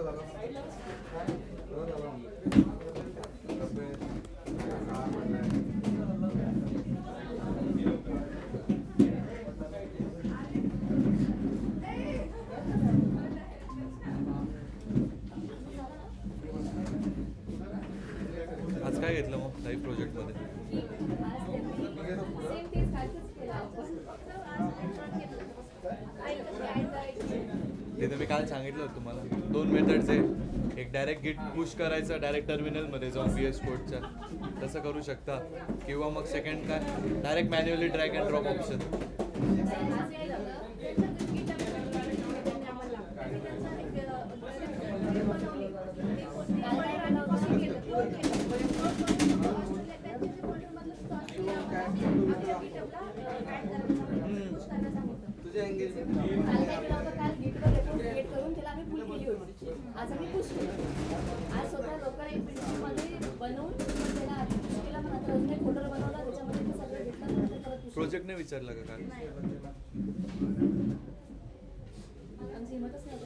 आज काय घेतलं मग लाईव्ह प्रोजेक्टमध्ये? ते तर मी काल सांगितलं होतं तुम्हाला 2 मेथड्स आहे. एक डायरेक्ट गिट पुश करायचं डायरेक्ट टर्मिनलमध्ये जाऊन VS कोडच्या, तसं करू शकता. किंवा मग सेकंड काय, direct manually drag and drop option. आज आम्ही पुश केलं. आज स्वतः लोकांना एक मिनिटमध्ये बनवून त्याला आधी पुश केला, पण आता अजून एक फोल्डर बनवला त्याच्यामध्ये ते सगळं घेतलं. प्रोजेक्टने विचारलं का काय? आमची हिंमतच नाही.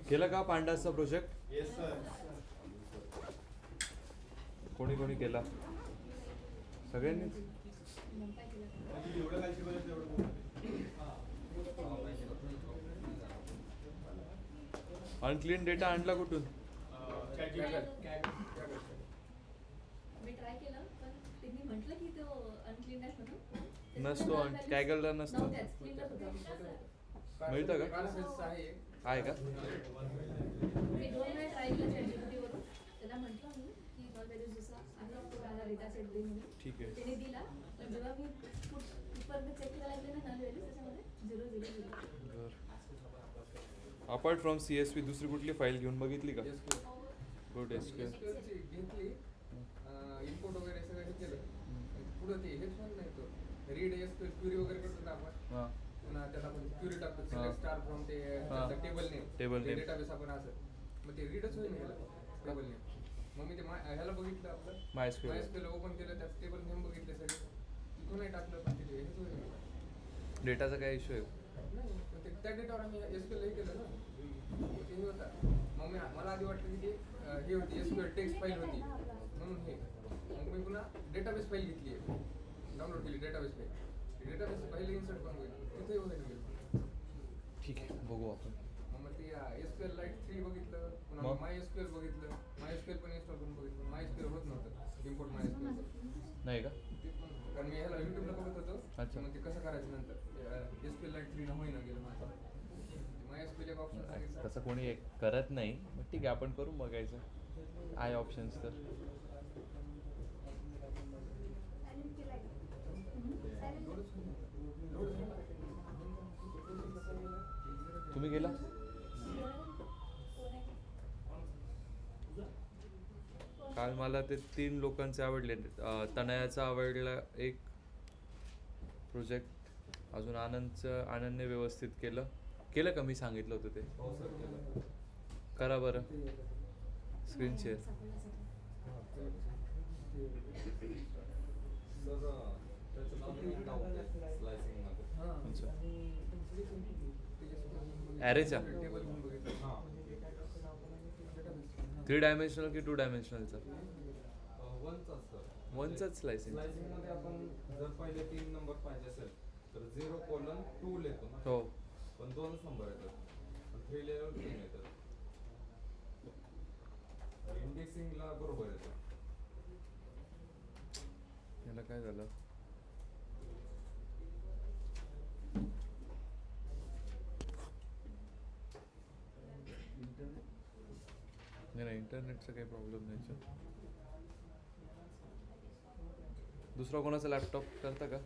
केलं का पांडाचा प्रोजेक्ट? Yes sir. कोणी कोणी केला? सगळ्यांनीच. जेवढं काय शिकवलं तेवढं. अनक्लीन डेटा आणला कुठून? मी ट्राय केलं, पण त्यांनी म्हटलं की तो अनक्लीन आहे म्हणून. नसतो, कॅगलला नसतो. मिळतं का? आहे का? मी 2 वेळा ट्राय केलं ChatGPT-वरून. त्याला म्हटलं मी की मला व्हॅल्यूज जसा आहे तो माझा डेटा सेट दे म्हणून. ठीक आहे. त्याने दिला, पण जेव्हा मी परत चेक करायला लागले ना नल व्हॅल्यू, त्याच्यामध्ये 0 0 0. अपार्ट फ्रॉम CSV दुसरी कुठली फाईल घेऊन बघितली का? गुड SQL घेतली, इम्पोर्ट वगैरे सगळं हे केलं. पुढं ते हेच पण नाही, तो रीड SQL क्वेरी वगैरे करतो ना आपण. हां. पुन्हा त्याला आपण क्वेरी टाकतो, सिलेक्ट स्टार फ्रॉम ते table Table name, name. Database आपण असं. मग ते रीडच होईल ह्याला टेबल नेम. मग मी ते ह्याला बघितलं आपलं MySQL ओपन केलं, त्यात टेबल नेम बघितले सगळे. तिथून नाही टाकलं, पण ते हेच होईल. डेटाचा काय इश्यू आहे? नाही, पण ते त्या डेटावर आम्ही SQL हे केलं ना, ते हे होता. मग मला आधी वाटलं की ते हे होती SQL टेक्स्ट फाईल होती म्हणून हे. मग मी पुन्हा डेटाबेस फाईल घेतली आहे, डाउनलोड केली database file. Database file insert पण होईल, तिथेही वगैरे गेलं. ठीक आहे, बघू आपण. मग ते SQL लाईट 3 बघितलं, पुन्हा MySQL बघितलं. MySQL पण इन्स्टॉल करून बघितलं. MySQL होत नव्हतं इम्पोर्ट MySQL. नाही का? कारण मी ह्याला यूट्यूबला बघत होतो. अच्छा. मग ते कसं करायचं नंतर SQL लाईट 3 होईना गेलं माझं. MySQL एक ऑप्शन सांगितलं. तसं कोणी करत नाही, मग ठीक आहे आपण करून बघायचं. आहे ऑप्शन्स तर. तुम्ही गेला? काल मला ते 3 लोकांचे आवडले. तनयाचा आवडला एक प्रोजेक्ट. अजून आनंदने व्यवस्थित केलं का? मी सांगितलं होतं ते. करा बरं स्क्रीन शेअर. ॲरेचा 3 डायमेन्शनल की 2 डायमेन्शनलचं? वनचं असतं. वनचंच स्लायसिंग. स्लायसिंग मध्ये आपण जर पहिले 3 नंबर पाहिजे असेल तर 0:2 येतो ना. हो. पण 2च नंबर येतात. पण 3 लेवल 3 येतात. इंडेक्सिंगला बरोबर येतं. याला काय झालं? नाही इंटरनेटचा काही प्रॉब्लेम नाही याच्यात. दुसरा कोणाचा लॅपटॉप करता का?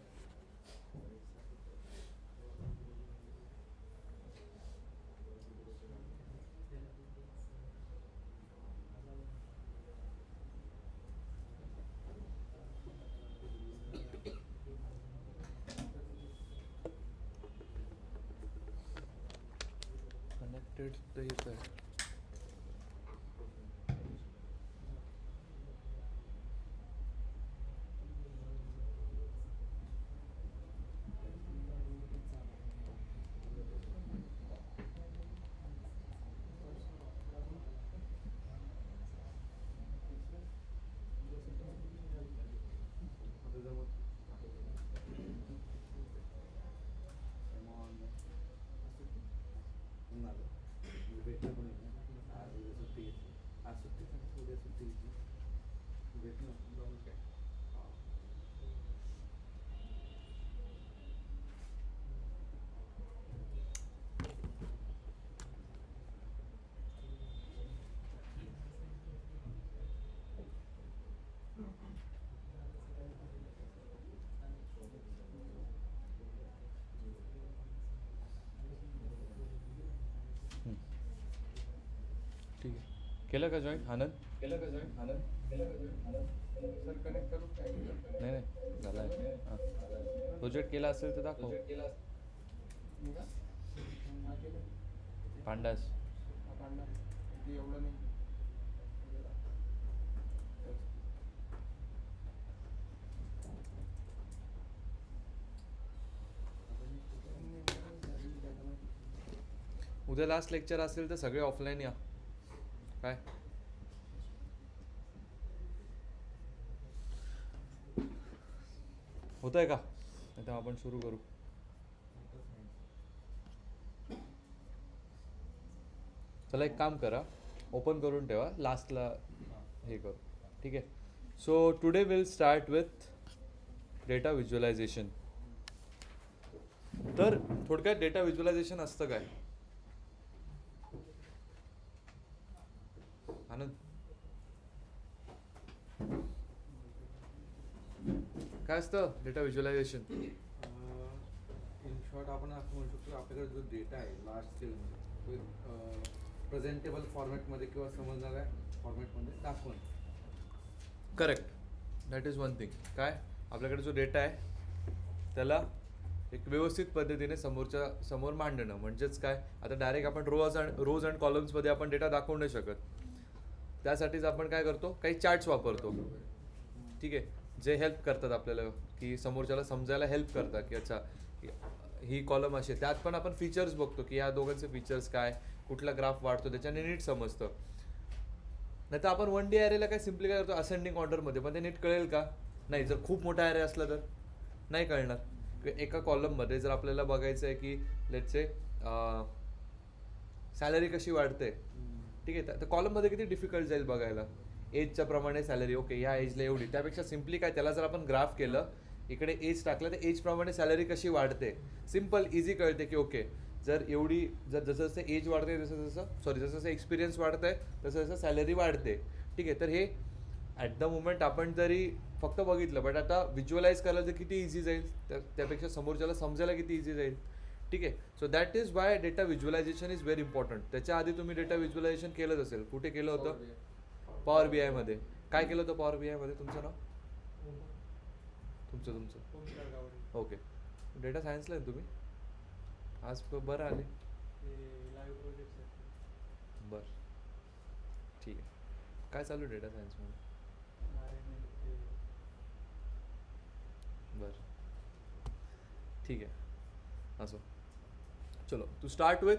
कनेक्टेड तर येत आहे. ठीक आहे. केलं का जॉईन आनंद? सर कनेक्ट करू काय? नाही नाही झाला आहे. हां प्रोजेक्ट केला असेल तर दाखव. पांडास एवढं नाही. उद्या लास्ट लेक्चर असेल तर सगळे ऑफलाईन या. काय होत आहे का? नाही तर आपण सुरू करू. चला एक काम करा, ओपन करून ठेवा, लास्टला हे करू. ठीक आहे. So today will start with data visualisation. तर थोडक्यात डेटा व्हिज्युअलायझेशन असतं काय? आनंद काय असतं डेटा व्हिज्युअलायझेशन? इन शॉर्ट आपण असं म्हणू शकतो आपल्याकडे जो डेटा आहे लार्ज स्केलमध्ये तो प्रेझेंटेबल फॉर्मॅटमध्ये किंवा समजणाऱ्या फॉर्मॅटमध्ये दाखवणं. Correct. That is one thing. काय आपल्याकडे जो डेटा आहे त्याला एक व्यवस्थित पद्धतीने समोरच्या समोर मांडणं. म्हणजेच काय, आता डायरेक्ट आपण रोज अँड कॉलम्समध्ये आपण डेटा दाखवू नाही शकत. त्यासाठीच आपण काय करतो, काही चार्ट्स वापरतो. ठीक आहे, जे हेल्प करतात आपल्याला, की समोरच्याला समजायला हेल्प करतात की अच्छा ही कॉलम अशी. त्यात पण आपण फीचर्स बघतो की या दोघांचे फीचर्स काय, कुठला ग्राफ वाढतो, त्याच्याने नीट समजतं. नाही तर आपण 1D ॲरेला काय सिम्पली काय करतो, असेंडिंग ऑर्डरमध्ये. पण ते नीट कळेल का? नाही. जर खूप मोठा ॲरे असला तर नाही कळणार. एका कॉलममध्ये जर आपल्याला बघायचं आहे की लेट्स से सॅलरी कशी वाढते, ठीक आहे, तर कॉलममध्ये किती डिफिकल्ट जाईल बघायला. एजच्या प्रमाणे सॅलरी, ओके या एजला एवढी. त्यापेक्षा सिम्पली काय, त्याला जर आपण ग्राफ केलं, इकडे एज टाकलं तर एजप्रमाणे सॅलरी कशी वाढते, सिम्पल इझी कळते की ओके जर एवढी, जर जसं जसं एज वाढते जसं जसं एक्सपिरियन्स वाढतं आहे तसं जसं सॅलरी वाढते. ठीक आहे, तर हे ॲट द मोमेंट आपण जरी फक्त बघितलं, बट आता व्हिज्युअलाइज करायला तर किती इझी जाईल, त्यापेक्षा समोरच्याला समजायला किती इझी जाईल. ठीक आहे. So that is why data visualisation is very important. त्याच्या आधी तुम्ही डेटा व्हिज्युअलायझेशन केलंच असेल. कुठे केलं होतं? पॉवर बी आयमध्ये. काय केलं होतं पॉवर बी आयमध्ये? तुमचं नाव? तुमचं ओके. डेटा सायन्सला आहे तुम्ही? आज बरं आले. बरं ठीक आहे. काय चालू डेटा सायन्समध्ये? बरं ठीक आहे. असो, चलो to start with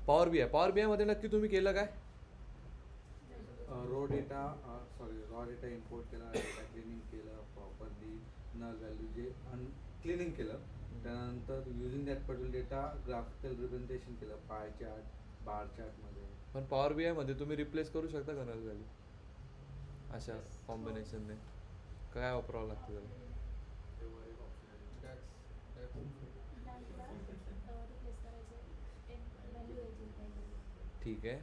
Power B I. Power B आयमध्ये नक्की तुम्ही केलं काय? रॉ डेटा इम्पोर्ट केला, डेटा क्लिनिंग केलं प्रॉपरली, नल व्हॅल्यू जे क्लिनिंग केलं, त्यानंतर using that particular data graphical representation केलं, पाय चार्ट, बार चार्टमध्ये. पण पॉवर बी आयमध्ये तुम्ही रिप्लेस करू शकता का नल व्हॅल्यू अशा कॉम्बिनेशनने? काय वापरावं लागतं त्याला? ठीक आहे.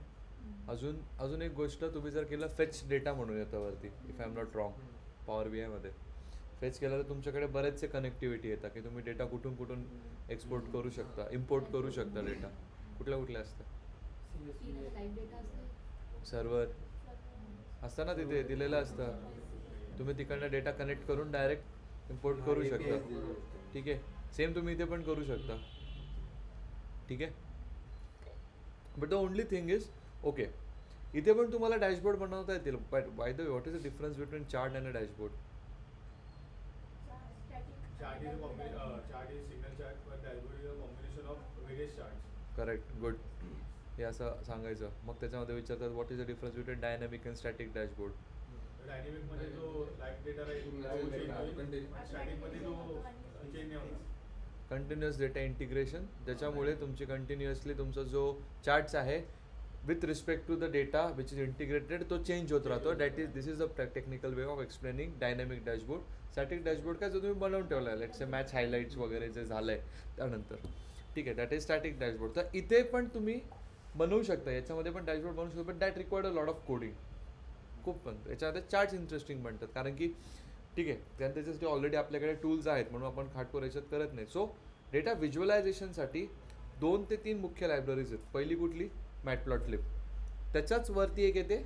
अजून एक गोष्ट तुम्ही जर केलं फेच डेटा म्हणून येतं वरती, if I am not wrong, Power B आयमध्ये फेच केलं तर तुमच्याकडे बरेचसे कनेक्टिव्हिटी येतात की तुम्ही डेटा कुठून कुठून एक्सपोर्ट करू शकता, इम्पोर्ट करू शकता. डेटा कुठल्या असतात? सर्व्हर असतं ना तिथे दिलेलं असतं, तुम्ही तिकडनं डेटा कनेक्ट करून डायरेक्ट इम्पोर्ट करू शकता. ठीक आहे, सेम तुम्ही इथे पण करू शकता. ठीक आहे, but the only thing is okay इथे पण तुम्हाला डॅशबोर्ड बनवता येतील. But by the way what is the difference between chart and a dashboard? Chart is signal chart, but dashboard is a combination of various charts. Correct, good. हे असं सांगायचं. मग त्याच्यामध्ये विचारतात what is the difference between dynamic and static dashboard? Dynamic मध्ये जो live data राहील, static मध्ये तो चेंज नाही होणार. कंटिन्युअस डेटा इंटिग्रेशन, ज्याच्यामुळे तुमची कंटिन्युअसली तुमचा जो चार्ट्स आहे with respect to the data which is integrated तो चेंज होत राहतो. This is the technical way of explaining dynamic dashboard. Static dashboard काय जो तुम्ही बनवून ठेवला आहे, लेट्स से मॅच हायलाईट्स वगैरे जे झालं आहे त्यानंतर, ठीक आहे, दॅट इज स्टॅटिक डॅशबोर्ड. तर इथे पण तुम्ही बनवू शकता, याच्यामध्ये पण डॅशबोर्ड बनवू शकता, but that required a lot of coding. खूप पण याच्यामध्ये चार्ट्स इंटरेस्टिंग बनतात कारण की ठीक आहे कारण त्याच्यासाठी ऑलरेडी आपल्याकडे टूल्स आहेत म्हणून आपण खाटकोर याच्यात करत नाही. सो डेटा व्हिज्युअलायझेशनसाठी 2 ते 3 मुख्य लायब्ररीज आहेत. पहिली कुठली? मॅटप्लॉटलिब. त्याच्याच वरती एक येते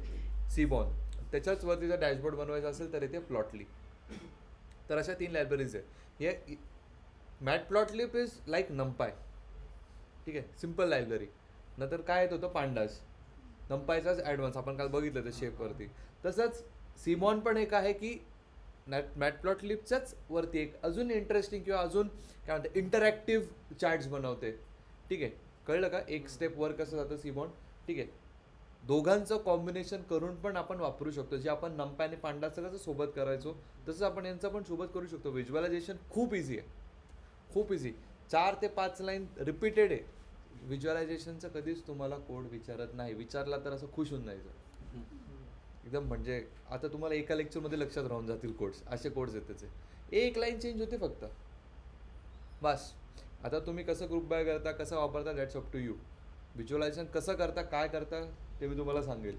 सीबॉन. त्याच्याच वरती जर डॅशबोर्ड बनवायचा असेल तर येते प्लॉटली. तर अशा 3 लायब्ररीज आहे. हे मॅटप्लॉटलिब इज लाईक नंपाय. ठीक आहे, सिम्पल लायब्ररी. नंतर काय येत होतं? पांडास. नंपायचाच ॲडव्हान्स आपण काल बघितलं ते शेपवरती. तसंच सीबॉन पण एक आहे की मॅटप्लॉटलिबच्याच वरती एक अजून इंटरेस्टिंग किंवा अजून काय म्हणतात इंटरॅक्टिव्ह चार्ट्स बनवते. ठीक आहे, कळलं का एक स्टेप वर कसं जातं सीबॉन? ठीक आहे, दोघांचं कॉम्बिनेशन करून पण आपण वापरू शकतो. जे आपण नंपाय आणि पांडाचं कसं सोबत करायचो तसंच आपण यांचं पण सोबत करू शकतो. व्हिज्युअलायझेशन खूप इझी आहे, खूप इझी. 4 ते 5 लाईन रिपीटेड आहे. व्हिज्युअलायझेशनचं कधीच तुम्हाला कोड विचारत नाही. विचारला तर असं खुश होऊन जायचं एकदम. म्हणजे आता तुम्हाला एका लेक्चरमध्ये लक्षात राहून जातील कोड्स, असे कोड्स आहेत त्याचे. एक लाईन चेंज होते फक्त, बस. आता तुम्ही कसं ग्रुप बाय करता, कसं वापरता, that's up to you. Visualisation कसं करता, काय करता ते मी तुम्हाला सांगेल.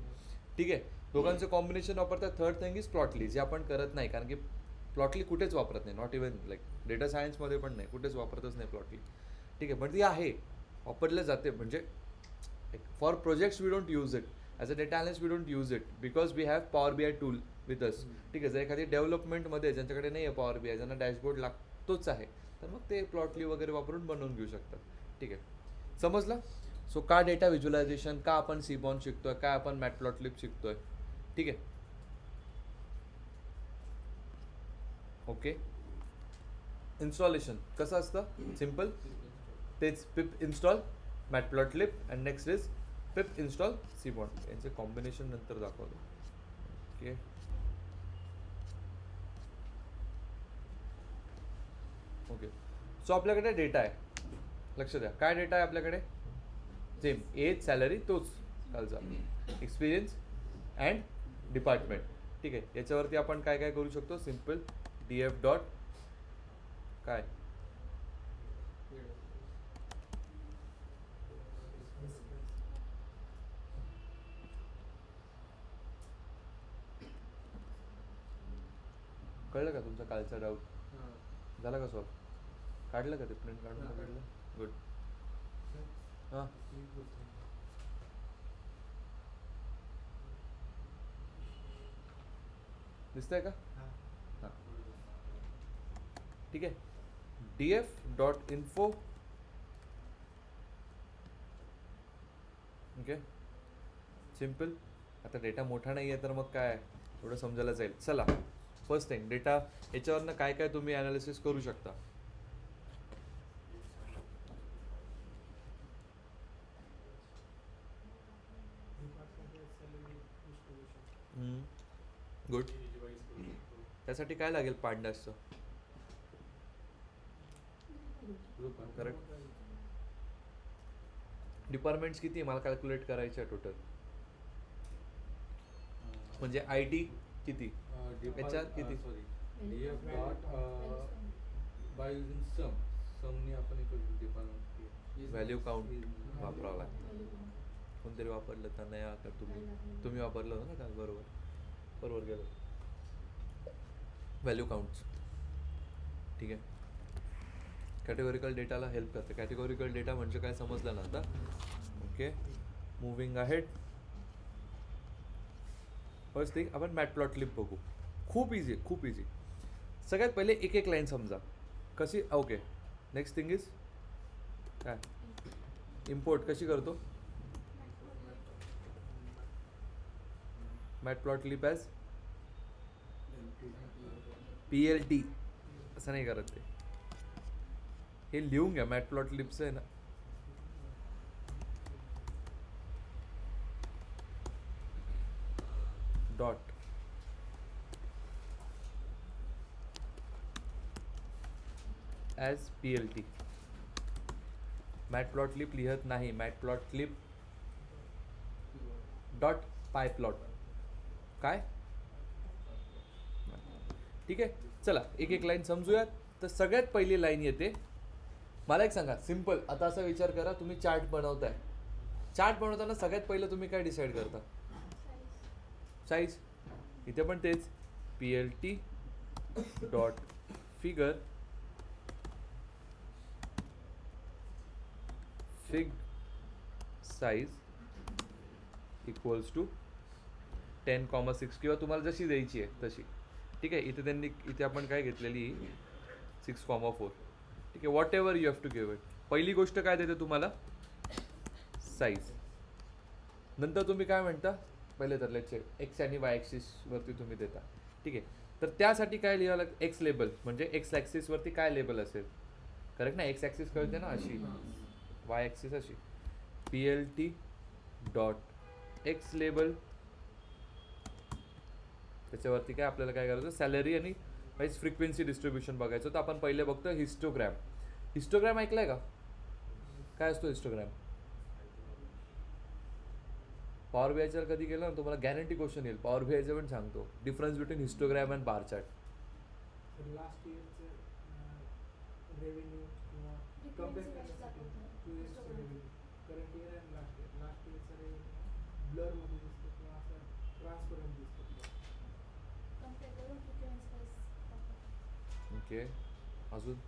ठीक आहे, दोघांचं कॉम्बिनेशन वापरता. थर्ड थिंग इज प्लॉटली, जे आपण करत नाही कारण की प्लॉटली कुठेच वापरत नाही. नॉट इवन लाईक डेटा सायन्समध्ये पण नाही, कुठेच वापरतच नाही प्लॉटली. ठीक आहे, पण ती आहे, वापरलं जाते. म्हणजे for projects we don't use it. As a data analyst we don't use it because we have Power बी आय टूल विथ अस. ठीक आहे, जर एखादी डेव्हलपमेंटमध्ये ज्यांच्याकडे नाही आहे पॉवर बी आय, ज्यांना डॅशबोर्ड लागतोच आहे, तर मग ते प्लॉटली वगैरे वापरून बनवून घेऊ शकतात. ठीक आहे, समजलं? सो का डेटा व्हिज्युअलायझेशन, का आपण सीबॉन शिकतोय, काय आपण मॅटप्लॉटलिब शिकतोय. ठीक आहे, ओके. इन्स्टॉलेशन कसं असतं? सिम्पल. तेच पिप इन्स्टॉल मॅटप्लॉटलिब अँड नेक्स्ट इज पिप इन्स्टॉल सीबॉन. यांचे कॉम्बिनेशन नंतर दाखवलं. Okay, okay. सो आपल्याकडे डेटा आहे, लक्ष द्या. काय डेटा आहे आपल्याकडे? सेम एज, सॅलरी, तोच कालचा. Experience and department. ठीक आहे, याच्यावरती आपण काय काय करू शकतो? सिम्पल df डॉट काय कळलं का तुमचा कालचा डाऊट? झाला का सॉल्व? काढलं का ते प्रिंट काढून बघितलं? गुड. हां, दिसतंय का? हां, ठीक आहे. df dot info. Okay, simple. आता डेटा मोठा नाही आहे तर मग काय थोडं समजायला जाईल. चला, फर्स्ट थिंग डेटा, याच्यावरनं काय काय तुम्ही ॲनालिसिस करू शकता. गुड. एज वाईज करू शकतो. त्यासाठी काय लागेल पांडासचं? करेक्ट. डिपार्टमेंट्स किती मला कॅल्क्युलेट करायचे टोटल, म्हणजे आय टी किती? HR किती? Sorry DF dot by using समनी आपण हे करू डिपार्टमेंट व्हॅल्यू काउंट वापरावं लागेल. कोणतरी वापरलं तर नाही का तुम्ही वापरलं होतं ना का? बरोबर गेलं. व्हॅल्यू काउंट्स ठीक आहे. कॅटेगोरिकल डेटाला हेल्प करते. कॅटेगोरिकल डेटा म्हणजे काय समजलं ना आता? Okay, moving ahead. First thing आपण मॅटप्लॉटलिब बघू. खूप इझी, खूप इझी. सगळ्यात पहिले एक एक लाईन समजा कशी. ओके, नेक्स्ट थिंग इज काय? इम्पोर्ट कशी करतो? मॅटप्लॉटलिब ॲज PLT असं नाही करत ते. हे लिहून घ्या. मॅटप्लॉटलिबचं आहे ना, डॉट ॲज PLT. मॅटप्लॉटलिब लिहत नाही. मॅटप्लॉटलिब डॉट पायप्लॉट. काय? ठीक आहे. चला एक एक लाईन समजूयात. तर सगळ्यात पहिली लाईन येते. मला एक सांगा सिम्पल. आता असा विचार करा, तुम्ही चार्ट बनवताय. चार्ट बनवताना सगळ्यात पहिलं तुम्ही काय डिसाईड करता? साईज. इथे पण तेच. PLT dot figure fig size equals to 10,6 किंवा तुम्हाला जशी द्यायची आहे तशी. ठीक आहे. इथे आपण काय घेतलेली 6,4. ठीक आहे. Whatever you have to give it. पहिली गोष्ट काय देते तुम्हाला? साईज. नंतर तुम्ही काय म्हणता? पहिले तर लेट्स एक्स आणि वाय ॲक्सिसवरती तुम्ही देता. ठीक आहे. तर त्यासाठी काय लिहावं लागतं? एक्स लेबल म्हणजे एक्स ॲक्सिसवरती काय लेबल असेल? करेक्ट ना? एक्स ॲक्सिस कळते ना अशी, वाय ॲक्सिस अशी. PLT dot x label. त्याच्यावरती काय आपल्याला काय करायचं? सॅलरी आणि वाईज फ्रिक्वेन्सी डिस्ट्रीब्युशन बघायचं. तर आपण पहिले बघतो हिस्टोग्रॅम. हिस्टोग्रॅम ऐकलाय का? काय असतो हिस्टोग्रॅम? पॉवर बीआयच्या कधी केलं ना तुम्हाला गॅरंटी क्वेश्चन येईल. पॉवर बीआयचं पण सांगतो. Difference between histogram and bar chart. Last इयरचं रेव्हेन्यू किंवा कम्पेअर करण्यासाठी 2 इयर्सचं रेव्हेन्यू, करंट इयर आणि लास्ट इयरचं रेव्हेन्यू ब्लरमध्ये दिसतं किंवा असं ट्रान्सपरंट दिसतं. ओके. अजून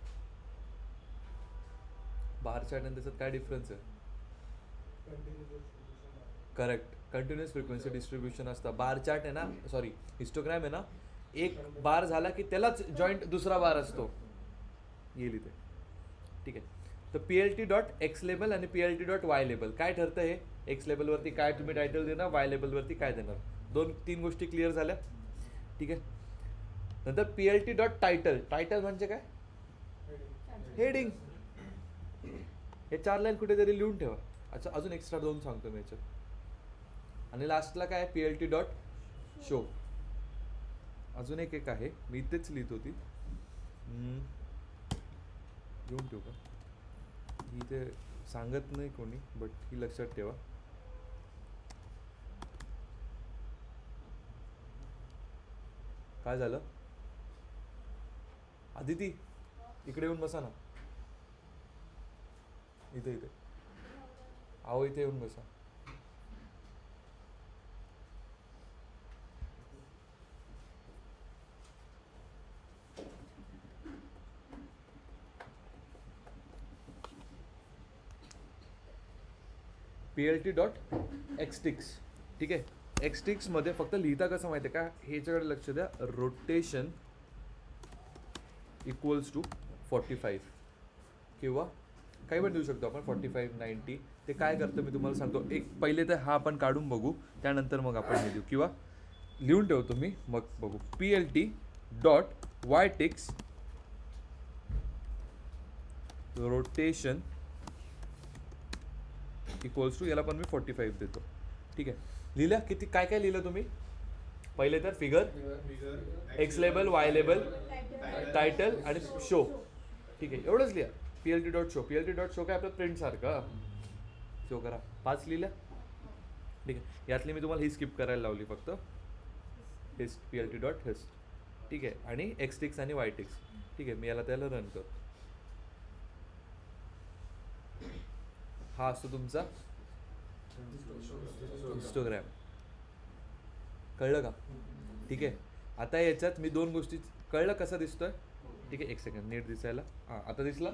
बार चार्ट आणि त्याच्यात काय डिफरन्स आहे? करेक्ट. कंटिन्युअस फ्रिक्वेन्सी डिस्ट्रीब्युशन असतं. बार चार्ट आहे ना, सॉरी हिस्टोग्रॅम आहे ना, एक बार झाला की त्यालाच जॉईंट दुसरा बार असतो. येईल इथे. ठीक आहे. तर PLT डॉट एक्स लेबल आणि PLT डॉट वाय लेबल. काय ठरतं हे? एक्स लेबलवरती काय तुम्ही टायटल देणार, वाय लेबलवरती काय देणार. 2-3 गोष्टी क्लिअर झाल्या. ठीक आहे. नंतर PLT डॉट टायटल. टायटल म्हणजे काय? हेडिंग. हे 4 लाईन कुठेतरी लिहून ठेवा. अच्छा, अजून एक्स्ट्रा 2 सांगतो मी याच्यात. आणि लास्टला काय? PLT dot show. अजून एक आहे, मी इथेच लिहित होती. लिहून ठेवू का? ही इथे सांगत नाही कोणी, बट ही लक्षात ठेवा. काय झालं? आदिती इकडे येऊन बसा ना. इथे अहो इथे येऊन बसा. PLT dot xticks. ठीक आहे. एक्सटिक्समध्ये फक्त लिहिता कसं माहिती आहे का? ह्याच्याकडे लक्ष द्या. रोटेशन इक्वल्स टू 45 किंवा काही पण देऊ शकतो आपण. 45, 90. ते काय करतं मी तुम्हाला सांगतो. एक पहिले तर हा आपण काढून बघू, त्यानंतर मग आपण हे देऊ किंवा लिहून ठेवतो मी, मग बघू. PLT dot y ticks rotation equals to, याला पण मी 45 देतो. ठीक आहे. लिहिलं किती काय काय लिहिलं तुम्ही? पहिले तर figure, figure x label, y label, title आणि शो. ठीक आहे, एवढंच लिहा. PLT dot show. PLT dot show काय आपलं प्रिंट सारखं शो करा. 5 लिहिल्या. ठीक आहे, यातली मी तुम्हाला ही स्किप करायला लावली फक्त. Hist PLT dot hist. ठीक आहे, आणि एक्स टिक्स आणि वाय टिक्स. ठीक आहे, मी याला त्याला रन करतो. हा असतो तुमचा हिस्टोग्रॅम. कळलं का? ठीक आहे, आता याच्यात मी 2 गोष्टी कळलं कसं दिसतोय. ठीक आहे, 1 सेकंड नीट दिसायला. हां, आता दिसला.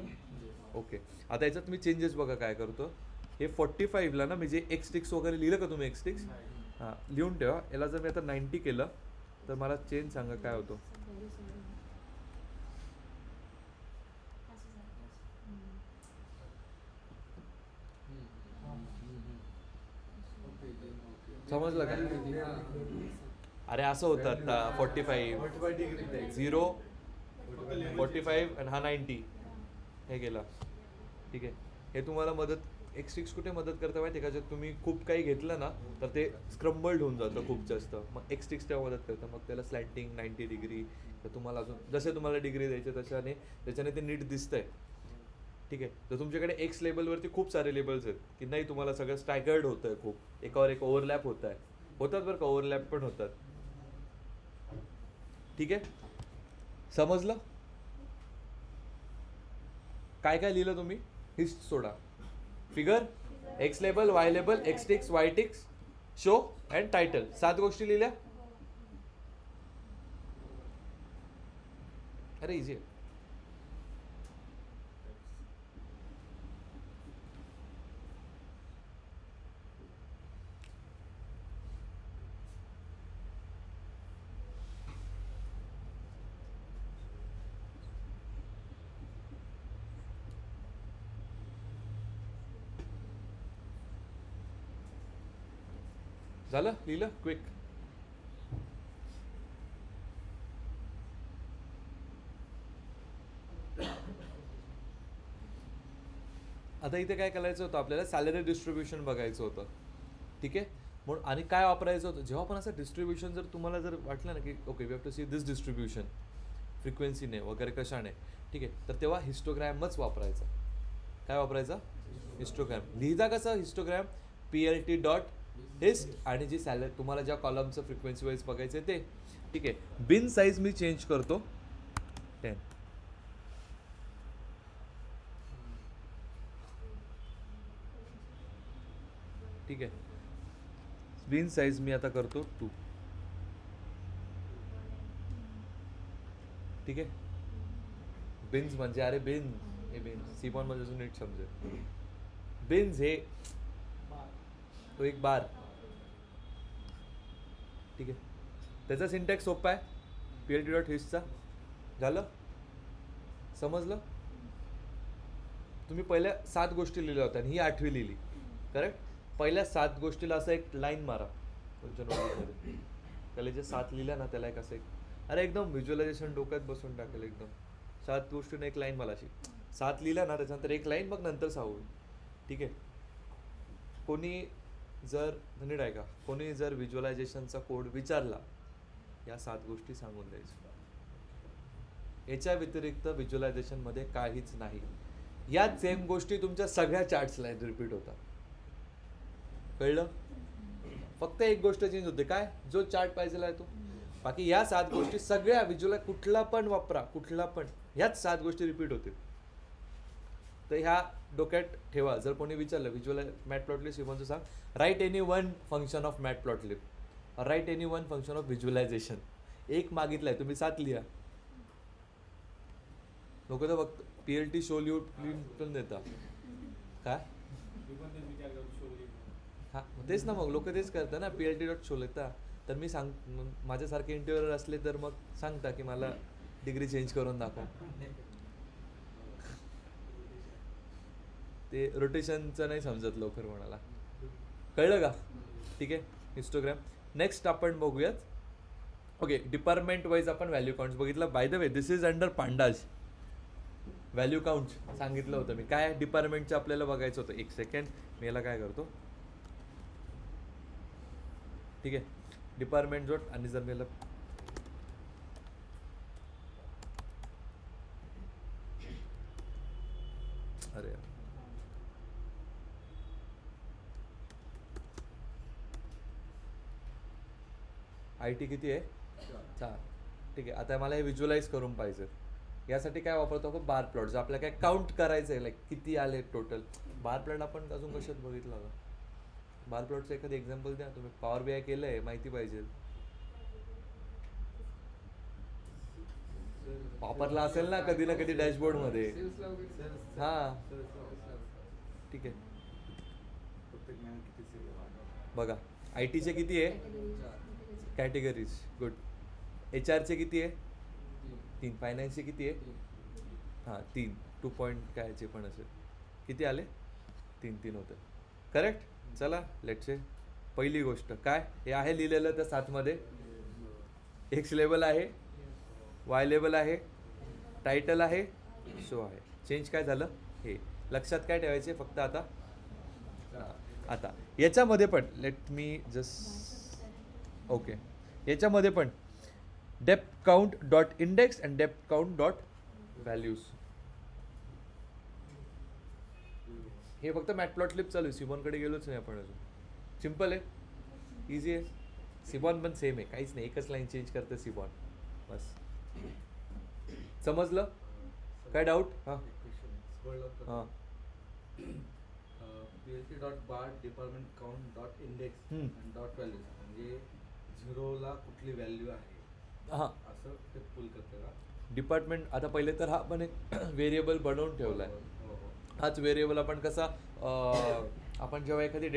ओके, आता याच्यात मी चेंजेस बघा काय करतो. हे 45ला ना मी जे एक्स टिक्स वगैरे लिहिलं का तुम्ही? एक्स टिक्स हां लिहून ठेवा. याला जर मी आता 90 केलं तर मला चेंज सांगा काय होतो. समजलं का? अरे असं होतं आता 45 0 45 आणि हा 90 हे गेला. ठीक आहे, हे तुम्हाला मदत एक्स कुठे मदत करतं माहिती आहे का? जर तुम्ही खूप काही घेतलं ना तर ते स्क्रम्बल्ड होऊन जातं खूप जास्त. मग एक्स तेव्हा मदत करतं. मग त्याला स्लॅन्टिंग 90 डिग्री, तर तुम्हाला अजून जसे तुम्हाला डिग्री द्यायचे त्याच्याने ते नीट दिसतंय. ठीक आहे, तर तुमच्याकडे एक्स लेबलवरती खूप सारे लेबल्स आहेत की नाही, तुम्हाला सगळं स्टॅगर्ड होतं आहे, खूप एकावर एक ओव्हरलॅप होत आहे. होतात बरं का, ओव्हरलॅप पण होतात. ठीक आहे, समजलं? काय काय लिहिलं तुम्ही? हिस्ट सोडा. Figure, x label, y label, x ticks, y ticks, show and title. 7 गोष्टी लिहिल्या. अरे इझी आहे. झालं लिहिलं क्विक. आता इथे काय करायचं होतं आपल्याला? सॅलरी डिस्ट्रीब्युशन बघायचं होतं. ठीक आहे, म्हणून आणि काय वापरायचं होतं जेव्हा पण असं डिस्ट्रीब्युशन जर तुम्हाला जर वाटलं ना की okay we have to see this distribution फ्रिक्वेन्सीने वगैरे कशाने, ठीक आहे, तर तेव्हा हिस्टोग्रॅमच वापरायचा. काय वापरायचा? हिस्टोग्रॅम. लिहिता कसं हिस्टोग्रॅम? PLT डॉट हिस्ट आणि जी सॅलरी तुम्हाला ज्या कॉलमचं फ्रिक्वेन्सी वाईज बघायचं ते. ठीक आहे, बिन साईज मी चेंज करतो 10. ठीक आहे, बिन साईज मी आता करतो 2. ठीक आहे, बिन्स म्हणजे अरे बिन्स हे बिन्स सीपॉन मध्ये अजून नीट समजेल. बिन्स हे तो एक बार. ठीक आहे, त्याचा सिंटॅक्स सोपा आहे PLT डॉट हिस्टचा. झालं? समजलं? तुम्ही पहिल्या 7 गोष्टी लिहिल्या होत्या आणि ही 8वी लिहिली. करेक्ट? पहिल्या 7 गोष्टीला असं एक लाईन मारा तुमच्या नोटबुकमध्ये. त्याला जे 7 लिहिल्या ना त्याला एक असं एक अरे एकदम व्हिज्युअलायझेशन डोक्यात बसून टाकेल एकदम. 7 गोष्टीने एक लाईन मला अशी 7 लिहिल्या ना त्याच्यानंतर एक लाईन मग नंतर 6. ठीक आहे, कोणी जर नीट आहे का, कोणी जर व्हिज्युअलायझेशनचा कोड विचारला या 7 गोष्टी सांगून द्यायच्या. याच्या व्यतिरिक्त व्हिज्युअलायझेशनमध्ये काहीच नाही. या सेम गोष्टी तुमच्या सगळ्या चार्ट्सला रिपीट होतात. कळलं? फक्त एक गोष्ट चेंज होते. काय? जो चार्ट पाहिजेला आहे तो. बाकी या 7 गोष्टी सगळ्या व्हिज्युअल कुठला पण वापरा, कुठला पण ह्याच 7 गोष्टी रिपीट होतील. तर ह्या डोक्यात ठेवा. जर कोणी विचारलं व्हिज्युअल मॅटप्लॉटलिस्ट शिकवतो सांग, right any one function of matplotlib, right any one function of visualization. एक मागितलंय तुम्ही 7 लिहा. लोक तर फक्त PLT शो लिहून देतात. काय? हां तेच ना, मग लोक तेच करतात ना, PLT डॉट शो लिहिता. तर मी माझ्यासारखे इंटरव्ह्यूअर असले तर मग सांगता की मला डिग्री चेंज करून दाखवा. ते रोटेशनचं नाही समजत लवकर कोणाला. कळलं का? ठीक आहे, हिस्टोग्राम. नेक्स्ट आपण बघूयात. ओके, डिपार्टमेंट वाईज आपण व्हॅल्यू काउंट्स बघितलं. Bye the way this is under pandas. Value count सांगितलं होतं मी. काय डिपार्टमेंटचं आपल्याला बघायचं होतं. एक सेकंड मी याला काय करतो, ठीक आहे. डिपार्टमेंट जोड आणि जर गेलं अरे आय टी किती आहे 4. ठीक आहे. आता मला हे व्हिज्युअलाइज करून पाहिजे. यासाठी काय वापरतो आपण बार प्लॉट. जर आपल्याला काय काउंट करायचं आहे लाईक किती आले टोटल. बार प्लॉट आपण अजून कशात बघितलं होतं. बार प्लॉटचं एखादं एक्झाम्पल द्या तुम्ही. पॉवर बी आय केलं आहे माहिती पाहिजे. वापरला असेल ना कधी डॅशबोर्डमध्ये. सेल्सला वगैरे हां सेल्सला. ठीक आहे. प्रत्येक महिन्यात किती सेल बघा आय टीचे किती आहे कॅटेगरीज. गुड. एच आरचे किती आहे 3. फायनान्सचे किती आहे हां 3. 2 पॉईंट काय जे पण असेल किती आले 3 होतं. करेक्ट. चला लेट्स से पहिली गोष्ट काय हे आहे लिहिलेलं त्या 7मध्ये. एक्स लेबल आहे, वाय लेबल आहे, टायटल आहे, शो आहे. चेंज काय झालं हे लक्षात काय ठेवायचे फक्त. आता याच्यामध्ये पण लेट मी जस्ट ओके. याच्यामध्ये पण depth count dot index and depth count dot values. हे फक्त मॅटप्लॉटलिप चालू आहे. सिबॉनकडे गेलोच नाही आपण अजून. सिम्पल आहे, इझी आहे. सिबॉन पण सेम आहे, काहीच नाही. एकच लाईन चेंज करते सिबॉन बस. समजलं काय डाऊट. हां हां PLT डॉट बार डिपार्टमेंट काउंट डॉट इंडेक्स हम्म. आणि डॉट व्हॅल्यूज म्हणजे झिरोला कुठली व्हॅल्यू आहे हां असं ते पुल करते का. डिपार्टमेंट. आता पहिले तर हा पण एक व्हेरिएबल बनवून ठेवला आहे. हो, हो. हाच व्हेरिएबल आपण कसा आपण जेव्हा एखादी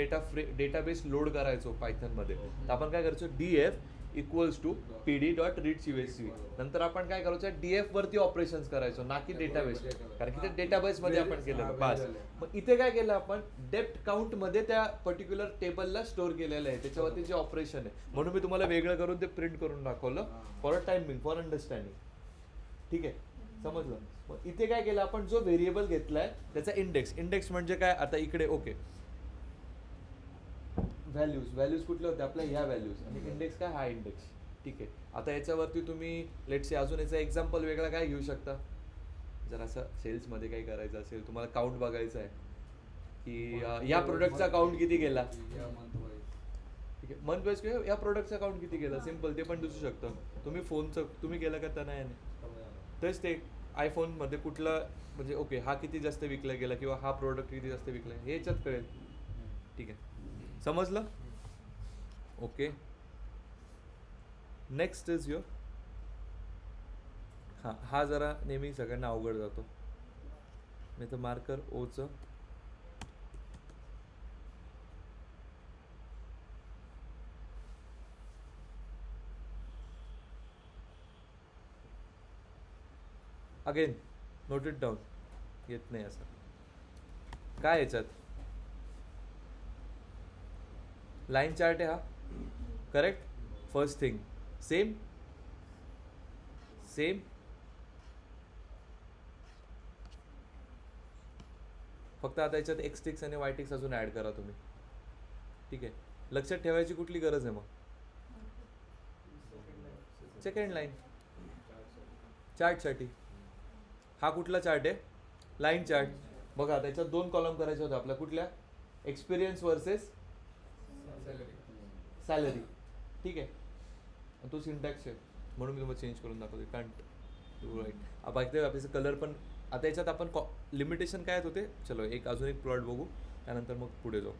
डेटाबेस लोड करायचो पायथनमध्ये तर आपण काय करायचो DF equals to PD dot read CSV. नंतर आपण काय करायचो DF वरती ऑपरेशन्स करायचो ना की डेटाबेस. कारण की ते डेटाबेसमध्ये आपण केलं बस. मग इथे काय केलं आपण डेप्थ काउंटमध्ये त्या पर्टिक्युलर टेबलला स्टोअर केलेलं आहे. त्याच्यावरती जे ऑपरेशन आहे म्हणून मी तुम्हाला वेगळं करून ते प्रिंट करून दाखवलं for a timing for understanding. ठीक आहे समजलं. मग इथे काय केलं आपण जो व्हेरिएबल घेतलाय त्याचा इंडेक्स. इंडेक्स म्हणजे काय आता इकडे ओके व्हॅल्यूज कुठले होते आपल्या ह्या व्हॅल्यूज आणि इंडेक्स काय हा इंडेक्स. ठीक आहे. आता याच्यावरती तुम्ही लेट्स से अजून याचा एक्झाम्पल वेगळा काय घेऊ शकता. जर असं सेल्समध्ये काही करायचं असेल तुम्हाला काउंट बघायचं आहे की या प्रोडक्टचा काउंट किती गेला. या मंथ वाईज ठीक आहे. मंथ वाईज किंवा या प्रोडक्टचा काउंट किती गेला. सिम्पल ते पण दिसू शकतं. तुम्ही फोनचं तुम्ही केलं का त्यांना याने तेच ते आयफोनमध्ये कुठला म्हणजे ओके हा किती जास्त विकला गेला किंवा हा प्रोडक्ट किती जास्त विकला हे याच्यात कळेल. ठीक आहे समजलं. ओके नेक्स्ट इज युअर हा जरा नेहमी सगळ्यांना अवघड जातो. नाही तर मार्कर ओचं अगेन नोट इट डाऊन. येत नाही असं काय याच्यात लाईन चार्ट आहे हा. करेक्ट. फर्स्ट थिंग सेम फक्त आता याच्यात एक्स टिक्स आणि वाय टिक्स अजून ऍड करा तुम्ही. ठीक आहे. लक्षात ठेवायची कुठली गरज आहे मग सेकंड लाईन चार्टसाठी. हा कुठला चार्ट आहे लाईन चार्ट. बघा त्याच्यात 2 कॉलम करायचे होते आपल्या कुठल्या एक्सपिरियन्स वर्सेस सॅलरी. ठीक आहे. तो सिंटॅक्स आहे म्हणून मी तुम्हाला चेंज करून दाखवते. Can't write. बाकी आपल्याचं कलर पण आता याच्यात आपण लिमिटेशन काय होते. चलो अजून एक प्लॉट बघू त्यानंतर मग पुढे जाऊ.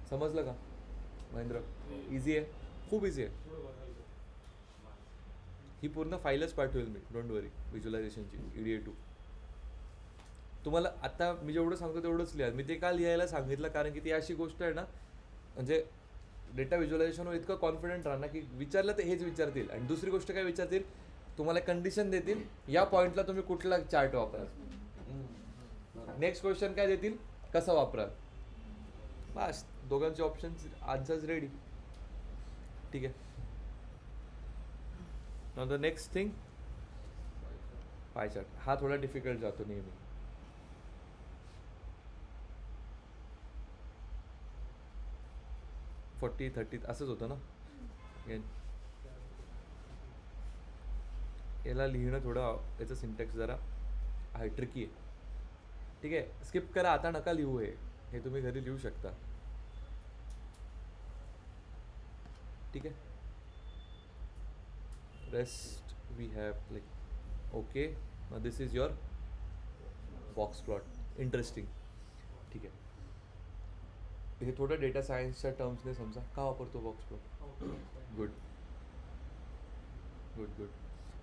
समजलं का महेंद्र. इझी आहे खूप इझी आहे. ही पूर्ण फाईलच पाठवेल मी डोंट वरी व्हिज्युअलायझेशनची EDA2. तुम्हाला आता मी जेवढं सांगतो तेवढंच लिहा. मी ते का लिहायला सांगितलं कारण की ती अशी गोष्ट आहे ना म्हणजे डेटा व्हिज्युअलायझेशनवर इतकं कॉन्फिडंट राहा ना की विचारलं तर हेच विचारतील. आणि दुसरी गोष्ट काय विचारतील तुम्हाला कंडिशन देतील या पॉईंटला तुम्ही कुठला चार्ट वापरा. नेक्स्ट क्वेश्चन काय देतील कसं वापरा. बस दोघांचे ऑप्शन्स आजच रेडी. ठीक आहे. Now the next thing pie chart. हा थोडा डिफिकल्ट जातो नेहमी. 40 30 असंच होतं ना. याला लिहिणं थोडं याचं सिंटॅक्स जरा आहे, ट्रिकी आहे. ठीक आहे, स्किप करा, आता नका लिहू. हे तुम्ही घरी लिहू शकता. ठीक आहे, rest we have like okay. This is your box plot. Interesting. ठीक आहे, हे थोडं डेटा सायन्सच्या टर्म्सने समजा. का वापरतो box plot? Good good good.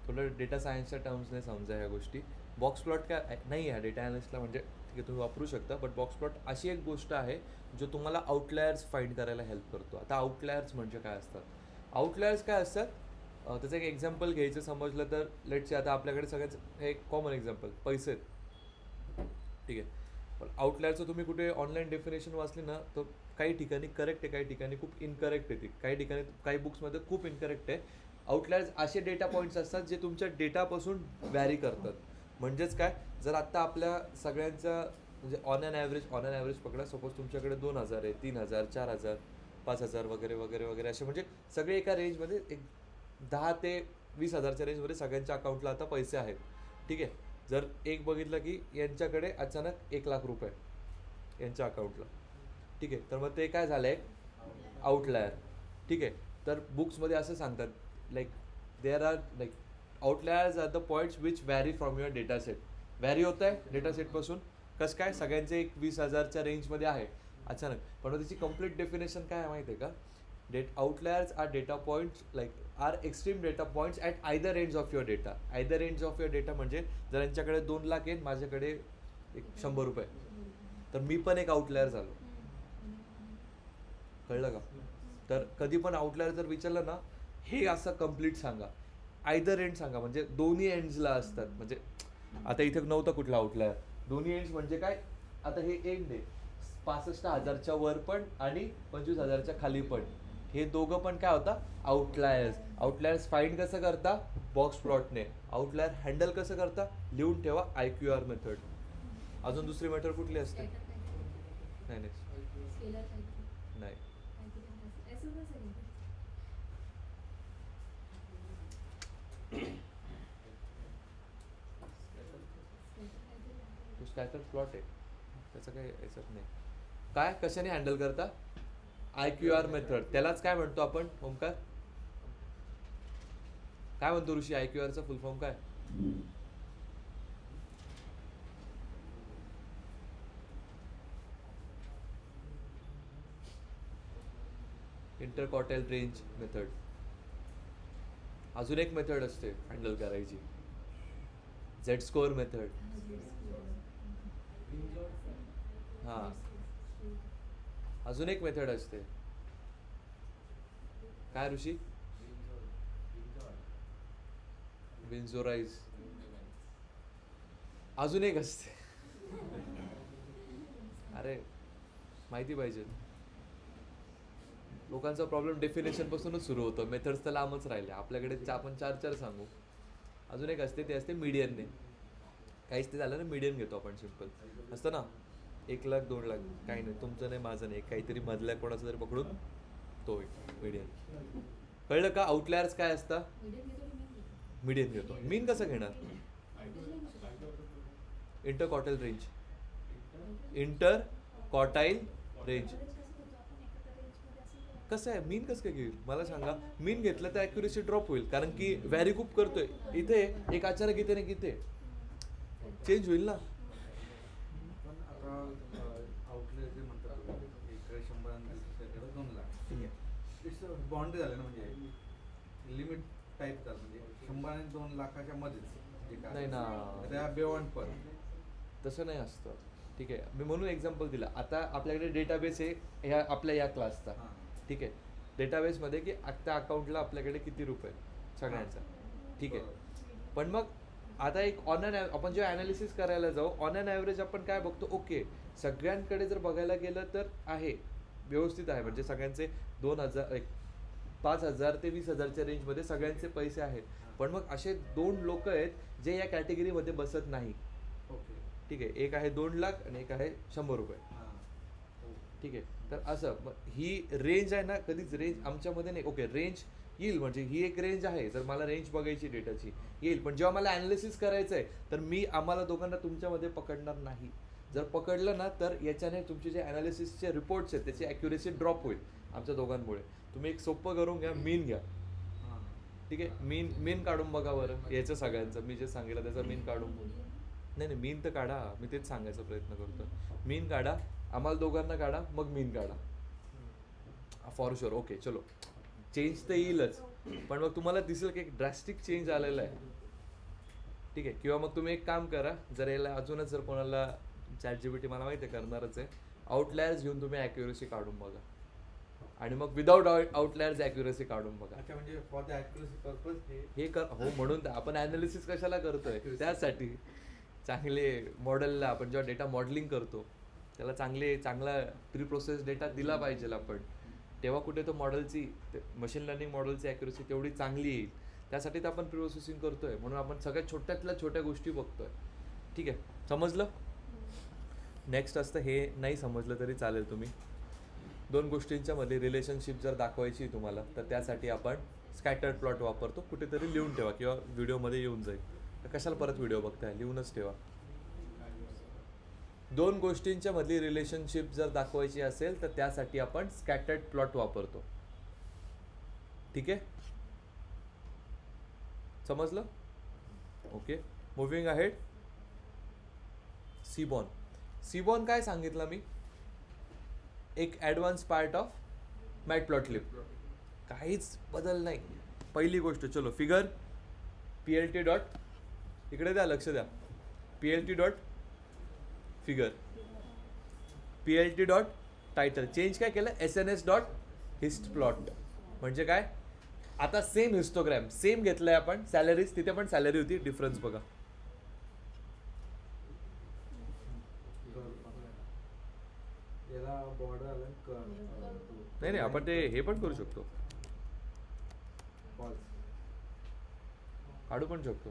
थोडं डेटा सायन्सच्या टर्म्सने समजा ह्या गोष्टी. बॉक्स प्लॉट काय नाही आहे डेटा ॲनालिस्टला, म्हणजे ठीक आहे तुम्ही वापरू शकता, बट बॉक्स प्लॉट अशी एक गोष्ट आहे जो तुम्हाला आउटलायर्स फाईंड करायला हेल्प करतो. आता आउटलायर्स म्हणजे काय असतात? आउटलायर्स काय असतात? त्याचं एक एक्झाम्पल घ्यायचं समजलं तर, लेट्सचे आता आपल्याकडे सगळ्याच हे एक कॉमन एक्झाम्पल पैसे आहेत. ठीक आहे, पण आउटलायरचं तुम्ही कुठे ऑनलाईन डेफिनेशन वाचली ना, तर काही ठिकाणी करेक्ट आहे, काही ठिकाणी खूप इनकरेक्ट आहे. काही ठिकाणी काही बुक्समध्ये खूप इनकरेक्ट आहे. आउटलायर्स असे डेटा पॉईंट्स असतात जे तुमच्या डेटापासून व्हॅरी करतात. म्हणजेच काय, जर आत्ता आपल्या सगळ्यांचा म्हणजे ऑन अन ॲव्हरेज पकडा, सपोज तुमच्याकडे 2000 आहे, 3000, 4000, 5000 वगैरे वगैरे वगैरे असे, म्हणजे सगळे एका रेंजमध्ये एक 10 ते 20,000च्या रेंजमध्ये सगळ्यांच्या अकाउंटला आता पैसे आहेत. ठीक आहे, जर एक बघितलं की यांच्याकडे अचानक 1,00,000 रुपये यांच्या अकाउंटला. ठीक आहे, तर मग ते काय झालं आहे? आउटलायर. ठीक आहे, तर बुक्समध्ये असं सांगतात like there are like outliers are the points which vary from your data set. Vary होत आहे डेटा सेटपासून. कसं काय? सगळ्यांचे एक 20,000च्या रेंजमध्ये आहे अचानक. पण त्याची कंप्लीट डेफिनेशन काय आहे माहिती आहे का? Outliers are data points like are extreme data points at either range of your data. Either range of your data म्हणजे जर यांच्याकडे 2,00,000 आहे, माझ्याकडे एक 100 रुपये, तर मी पण एक आउटलायर झालो. कळलं का? तर कधी पण आउटलायर जर विचारलं ना, हे असं कम्प्लीट सांगा, आयदर एंड सांगा, म्हणजे दोन्ही एंड्सला असतात. म्हणजे आता इथे नव्हतं कुठला आउटलायर. दोन्ही एंड्स म्हणजे काय? आता हे एंड आहे 65,000च्या वर पण आणि 25,000च्या खाली पण. हे दोघं पण काय होता? आउटलायर्स. आउटलायर्स फाइंड कसं करता? बॉक्स प्लॉटने. आउटलायर हँडल कसं करता? लिहून ठेवा IQR मेथड. अजून दुसरी मेथड कुठली असते? नाही नाही नाही. तो स्कॅटर प्लॉट आहे, त्याचं काही याच्यात नाही. काय कशाने हँडल करता? IQR method. त्यालाच काय म्हणतो आपण? ओमकार काय म्हणतो ऋषी? IQRचा फुल फॉर्म काय? Interquartile range method. अजून एक मेथड असते हँडल करायची, Z स्कोअर मेथड. हां, अजून एक मेथड असते. काय ऋषी? विंझोराइज. अजून एक असते. अरे माहिती पाहिजे. लोकांचा प्रॉब्लेम डेफिनेशन पासूनच सुरू होतो, मेथड्स तर लांबच राहिले. आपल्याकडे आपण 4 सांगू. अजून एक असते, ते असते मीडियनने. काहीच ते झालं ना, मीडियन घेतो आपण. सिम्पल असतं ना, 1,00,000 2,00,000 काही नाही, तुमचं नाही माझं नाही, काहीतरी मधल्या कोणाचं तरी पकडून तो मीडियन. कळलं का? आउटलायर्स काय असतं? मीडियन घेतो. मीन कसं घेणार? Interquartile range. इंटरक्वार्टाइल रेंज कसं आहे? मीन कसं काय घेईल मला सांगा? मीन घेतलं तर ॲक्युरेसी ड्रॉप होईल, कारण की व्हॅरी खूप करतोय. इथे एक अचानक इथे नाही, इथे चेंज होईल ना. पण आता आउटलेट जे म्हणतात, इकडे 100 आणि दुसरीकडे 2,00,000. ठीक आहे, इट्स बाउंड्री झालं ना, म्हणजे लिमिट टाईप झालं, म्हणजे 100 आणि 2,00,000च्या मध्येच. नाही ना, त्या बियॉन्ड पण तसं नाही असतं. ठीक आहे, मी म्हणून एक्झाम्पल दिला. आता आपल्याकडे डेटाबेस आहे ह्या आपल्या या क्लासचा. ठीक आहे, डेटाबेसमध्ये की त्या अकाउंटला आपल्याकडे किती रुपये सगळ्यांचा. ठीक आहे, पण मग आता एक ऑन अन आपण जेव्हा ॲनालिसिस करायला जाऊ, ऑन अन ॲव्हरेज आपण काय बघतो? ओके, सगळ्यांकडे जर बघायला गेलं तर आहे, व्यवस्थित आहे, म्हणजे सगळ्यांचे 5,000 ते 20,000च्या रेंजमध्ये सगळ्यांचे पैसे आहेत. पण मग असे 2 लोक आहेत जे या कॅटेगरीमध्ये बसत नाही. ओके, ठीक आहे, एक आहे 2,00,000 आणि एक आहे 100 रुपये. ठीक आहे, तर असं ही रेंज आहे ना, कधीच रेंज आमच्यामध्ये नाही. ओके, रेंज येईल, म्हणजे ही एक रेंज आहे. जर मला रेंज बघायची डेटाची येईल, पण जेव्हा मला ॲनालिसिस करायचं आहे तर मी आम्हाला दोघांना तुमच्यामध्ये पकडणार नाही. जर पकडलं ना तर याच्याने तुमचे जे ॲनालिसिसचे रिपोर्ट्स आहेत त्याची ॲक्युरेसी ड्रॉप होईल आमच्या दोघांमुळे. तुम्ही एक सोपं करून घ्या, मीन घ्या. ठीक आहे, मीन काढून बघा बरं याचं सगळ्यांचं, मी जे सांगितलं त्याचा मीन काढून. नाही मीन तर काढा, मी तेच सांगायचा प्रयत्न करतो. मीन काढा, आम्हाला दोघांना काढा, मग मीन काढा फॉर शुअर. ओके चलो, चेंज तर येईलच, पण मग तुम्हाला दिसेल की एक ड्रॅस्टिक चेंज आलेला आहे. ठीक आहे, किंवा मग तुम्ही एक काम करा, जर याला अजूनच जर कोणाला ChatGPT मला माहिती आहे करणारच आहे, आउटलायर्स घेऊन तुम्ही ॲक्युरेसी काढून बघा आणि मग विदाउट आउटलायर्स ॲक्युरेसी काढून बघा. अच्छा, म्हणजे फॉर द ॲक्युरेसी पर्पज हे कर हो, म्हणून तर आपण ॲनालिसिस कशाला करतोय, त्यासाठी. चांगले मॉडेलला आपण जेव्हा डेटा मॉडेलिंग करतो त्याला चांगला प्री प्रोसेस डेटा दिला पाहिजे आपण, तेव्हा कुठे तो मॉडेलची मशीन लर्निंग मॉडेलची ॲक्युरेसी तेवढी चांगली येईल. त्यासाठी तर आपण प्री प्रोसेसिंग करतोय, म्हणून आपण सगळ्यात छोट्यातल्या छोट्या गोष्टी बघतोय. ठीक आहे, समजलं. नेक्स्ट असतं, हे नाही समजलं तरी चालेल, तुम्ही 2 गोष्टींच्या मध्ये रिलेशनशिप जर दाखवायची तुम्हाला तर त्यासाठी आपण स्कॅटर्ड प्लॉट वापरतो. कुठेतरी लिहून ठेवा किंवा व्हिडिओमध्ये येऊन जाईल. तर कशाला परत व्हिडिओ बघताय, लिहूनच ठेवा. 2 गोष्टींच्या मधली रिलेशनशिप जर दाखवायची असेल तर त्यासाठी आपण स्कॅटर्ड प्लॉट वापरतो. ठीक आहे, समजलं. Okay, moving ahead. सीबॉर्न काय सांगितलं मी, एक ॲडव्हान्स पार्ट ऑफ मॅटप्लॉटलिब. काहीच बदल नाही. पहिली गोष्ट, चलो फिगर PLT डॉट, इकडे द्या, लक्ष द्या. PLT dot figure, PLT dot title. Change काय केलं, SNS डॉट हिस्ट प्लॉट. म्हणजे काय, आता सेम हिस्टोग्रॅम सेम घेतलंय आपण. सॅलरीज, तिथे पण सॅलरी होती, डिफरन्स बघा. याला बॉर्डर आलं नाही आपण ते हे पण करू शकतो, काढू पण शकतो.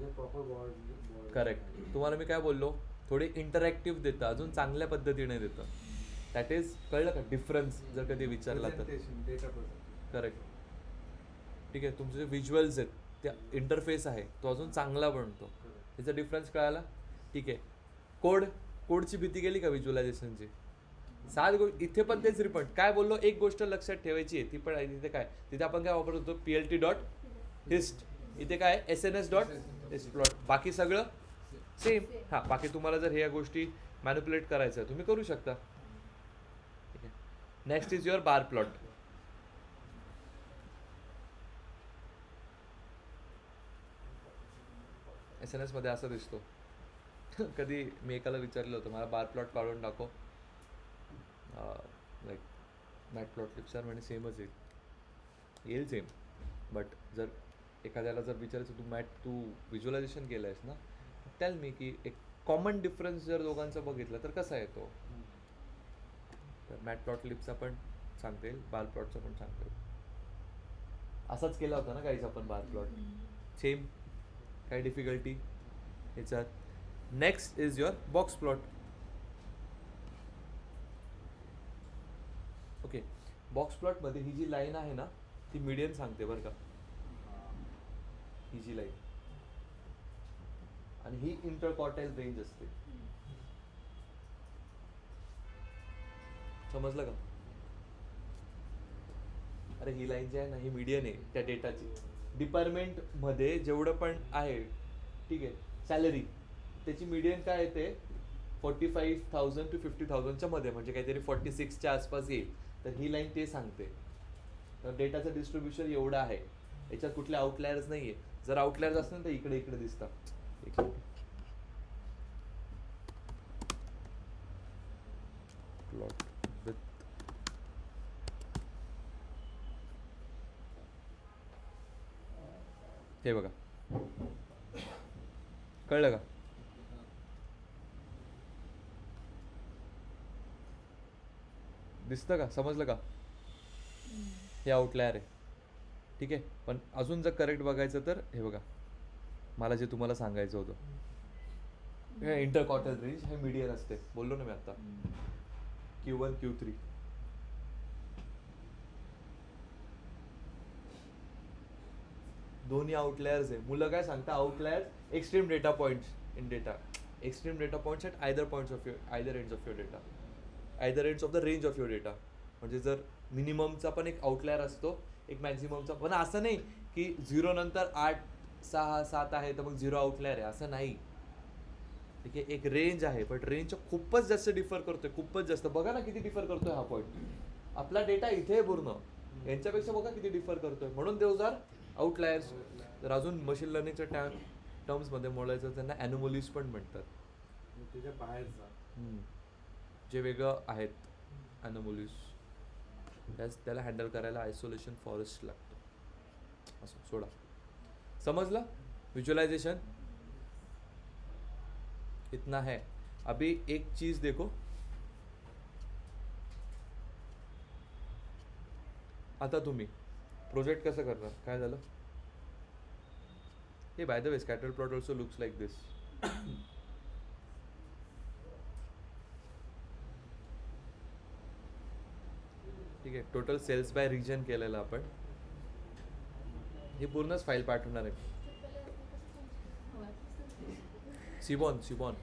Proper border. करेक्ट. तुम्हाला मी काय बोललो, थोडे इंटरॅक्टिव्ह देतं, अजून चांगल्या पद्धतीने देतं. दॅट इज, कळलं का डिफरन्स जर कधी विचारला तर. करेक्ट. ठीक आहे, तुमचे जे व्हिज्युअल्स आहेत, त्या इंटरफेस आहे तो अजून चांगला बनतो. त्याचा डिफरन्स कळाला. ठीक आहे, कोडची भीती गेली का व्हिज्युअलायझेशनची. 7 गोष्टी इथे पण तेच रिपॉर्ट. काय बोललो, एक गोष्ट लक्षात ठेवायची आहे, ती पण आहे तिथे. काय तिथे आपण काय वापरत होतो, PLT डॉट हिस्ट. इथे काय SNS डॉट हिस्ट प्लॉट. बाकी सगळं सेम. हां, बाकी तुम्हाला जर ह्या गोष्टी मॅनिप्युलेट करायचं तुम्ही करू शकता. ठीक आहे, next is your bar plot. SNS मध्ये असं दिसतो. कधी मी एकाला विचारलं होतं, मला बार प्लॉट काढून टाको, लाईक मॅटप्लॉटलिब. सर म्हणे सेमच येईल सेम, बट जर एखाद्याला जर विचारायचं तू व्हिज्युअलायझेशन केलं आहेस ना, टेल मी की एक कॉमन डिफरन्स जर दोघांचा बघितला तर कसा येतो. तर मॅटप्लॉटलिबचा पण सांगता येईल, बार प्लॉटचा पण सांगता येईल. असाच केला होता ना काहीच आपण बार प्लॉट. सेम, काही डिफिकल्टी याच्यात. Next is your box plot. Okay, box प्लॉटमध्ये ही जी लाईन आहे ना ती मीडियन सांगते बरं का, ही जी लाईन, आणि ही इंटरक्वार्टाईल रेंज असते. समजलं का. अरे ही लाईन जी आहे ना ही मीडियन आहे त्या डेटाची. डिपार्टमेंटमध्ये जेवढं पण आहे, ठीक आहे, सॅलरी, त्याची मीडियन काय येते 45,000 to 50,000च्या मध्ये, म्हणजे काहीतरी 46च्या आसपास येईल. तर ही लाईन ते सांगते. तर डेटाचं डिस्ट्रीब्युशन एवढं आहे, याच्यात कुठले आउटलायर्स नाही आहे. जर आउटलायर्स असतील तर इकडे इकडे दिसतात. प्लॉट विथ हे बघा, कळलं का. दिसतं का, समजलं का. हे आउटलायर आहे. ठीक आहे, पण अजून जर करेक्ट बघायचं तर हे बघा, मला जे तुम्हाला सांगायचं होतं, इंटरक्वार्टाईल रेंज हे मीडियन असते, बोललो ना मी आता. Q1 Q3. दोन्ही आउटलायर्स आहे. मुलं काय सांगता outliers extreme data points in data. Extreme data points at either points of your either ends of your data, either ends of the range of your data. म्हणजे जर मिनिममचा पण एक आउटलायर असतो, एक मॅक्झिममचा पण. असं नाही की 0 नंतर 8 6 7 आहे तर मग 0 आउटलायर आहे, असं नाही. ठीक आहे, एक रेंज आहे, बट रेंजच्या खूपच जास्त डिफर करतोय, खूपच जास्त. बघा ना किती डिफर करतोय हा पॉईंट. आपला डेटा इथे आहे पूर्ण, यांच्यापेक्षा बघा किती डिफर करतोय. म्हणून दोज आर आउटलायर्स. तर अजून मशीन लर्निंगच्या टर्म्समध्ये बोलायचं त्यांना ॲनोमलीज पण म्हणतात. त्याच्या बाहेरचा जे वेगळं आहेत ॲनोमलीज, त्याला हँडल करायला आयसोलेशन फॉरेस्ट लागतं. असं सोडा. समजलं विजुअलाइजेशन इतना है. अभी एक चीज देखो, आता तुम्ही प्रोजेक्ट कसं करणार. काय झालं हे, by the way scatter plot also looks like this. ठीक आहे, टोटल सेल्स बाय रिजन केलेलं आपण. हे पूर्णच फाईल पाठवणार आहे. सिबॉन सीबॉन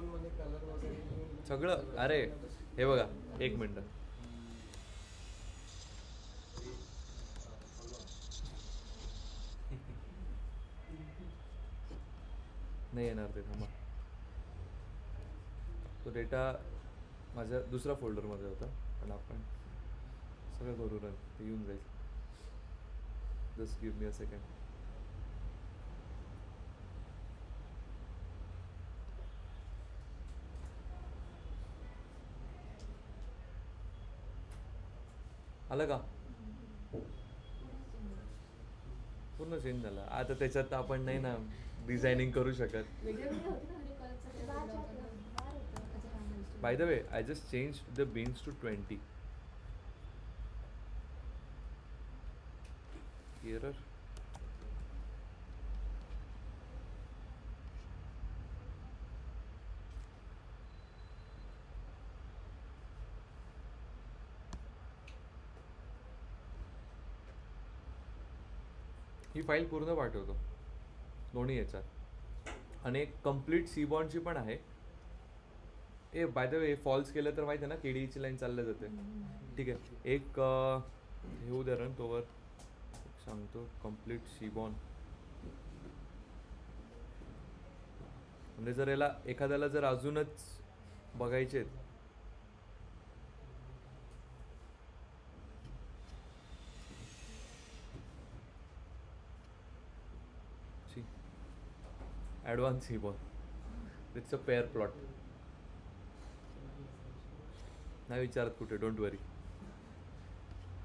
मध्ये कलर वगैरे सगळं. अरे हे बघा, एक मिनटं. नाही येणार ते, थांबा. तो डेटा माझ्या दुसऱ्या फोल्डरमध्ये होता, पण आपण सगळं करू रन, ते येऊन जाईल. Just give me a second. आलं का? पूर्ण चेंज झालं. आता त्याच्यात आपण नाही ना डिझायनिंग करू शकत. By the way I just change the bins to 20. Error. ही फाईल पूर्ण पाठवतो दोन्ही याच्यात. आणि एक कम्प्लीट सीबॉन्डची पण आहे. ए बाय द वे फॉल्स केलं तर माहिती आहे ना केडीची लाईन चालल्या जाते. ठीक आहे, एक हे उदाहरण तोवर सांगतो. कम्प्लीट सीबॉन्ड म्हणजे जर याला एखाद्याला जर अजूनच बघायचे advance seaborn, it's a pair plot. नाही विचारत कुठे, डोंट वरी.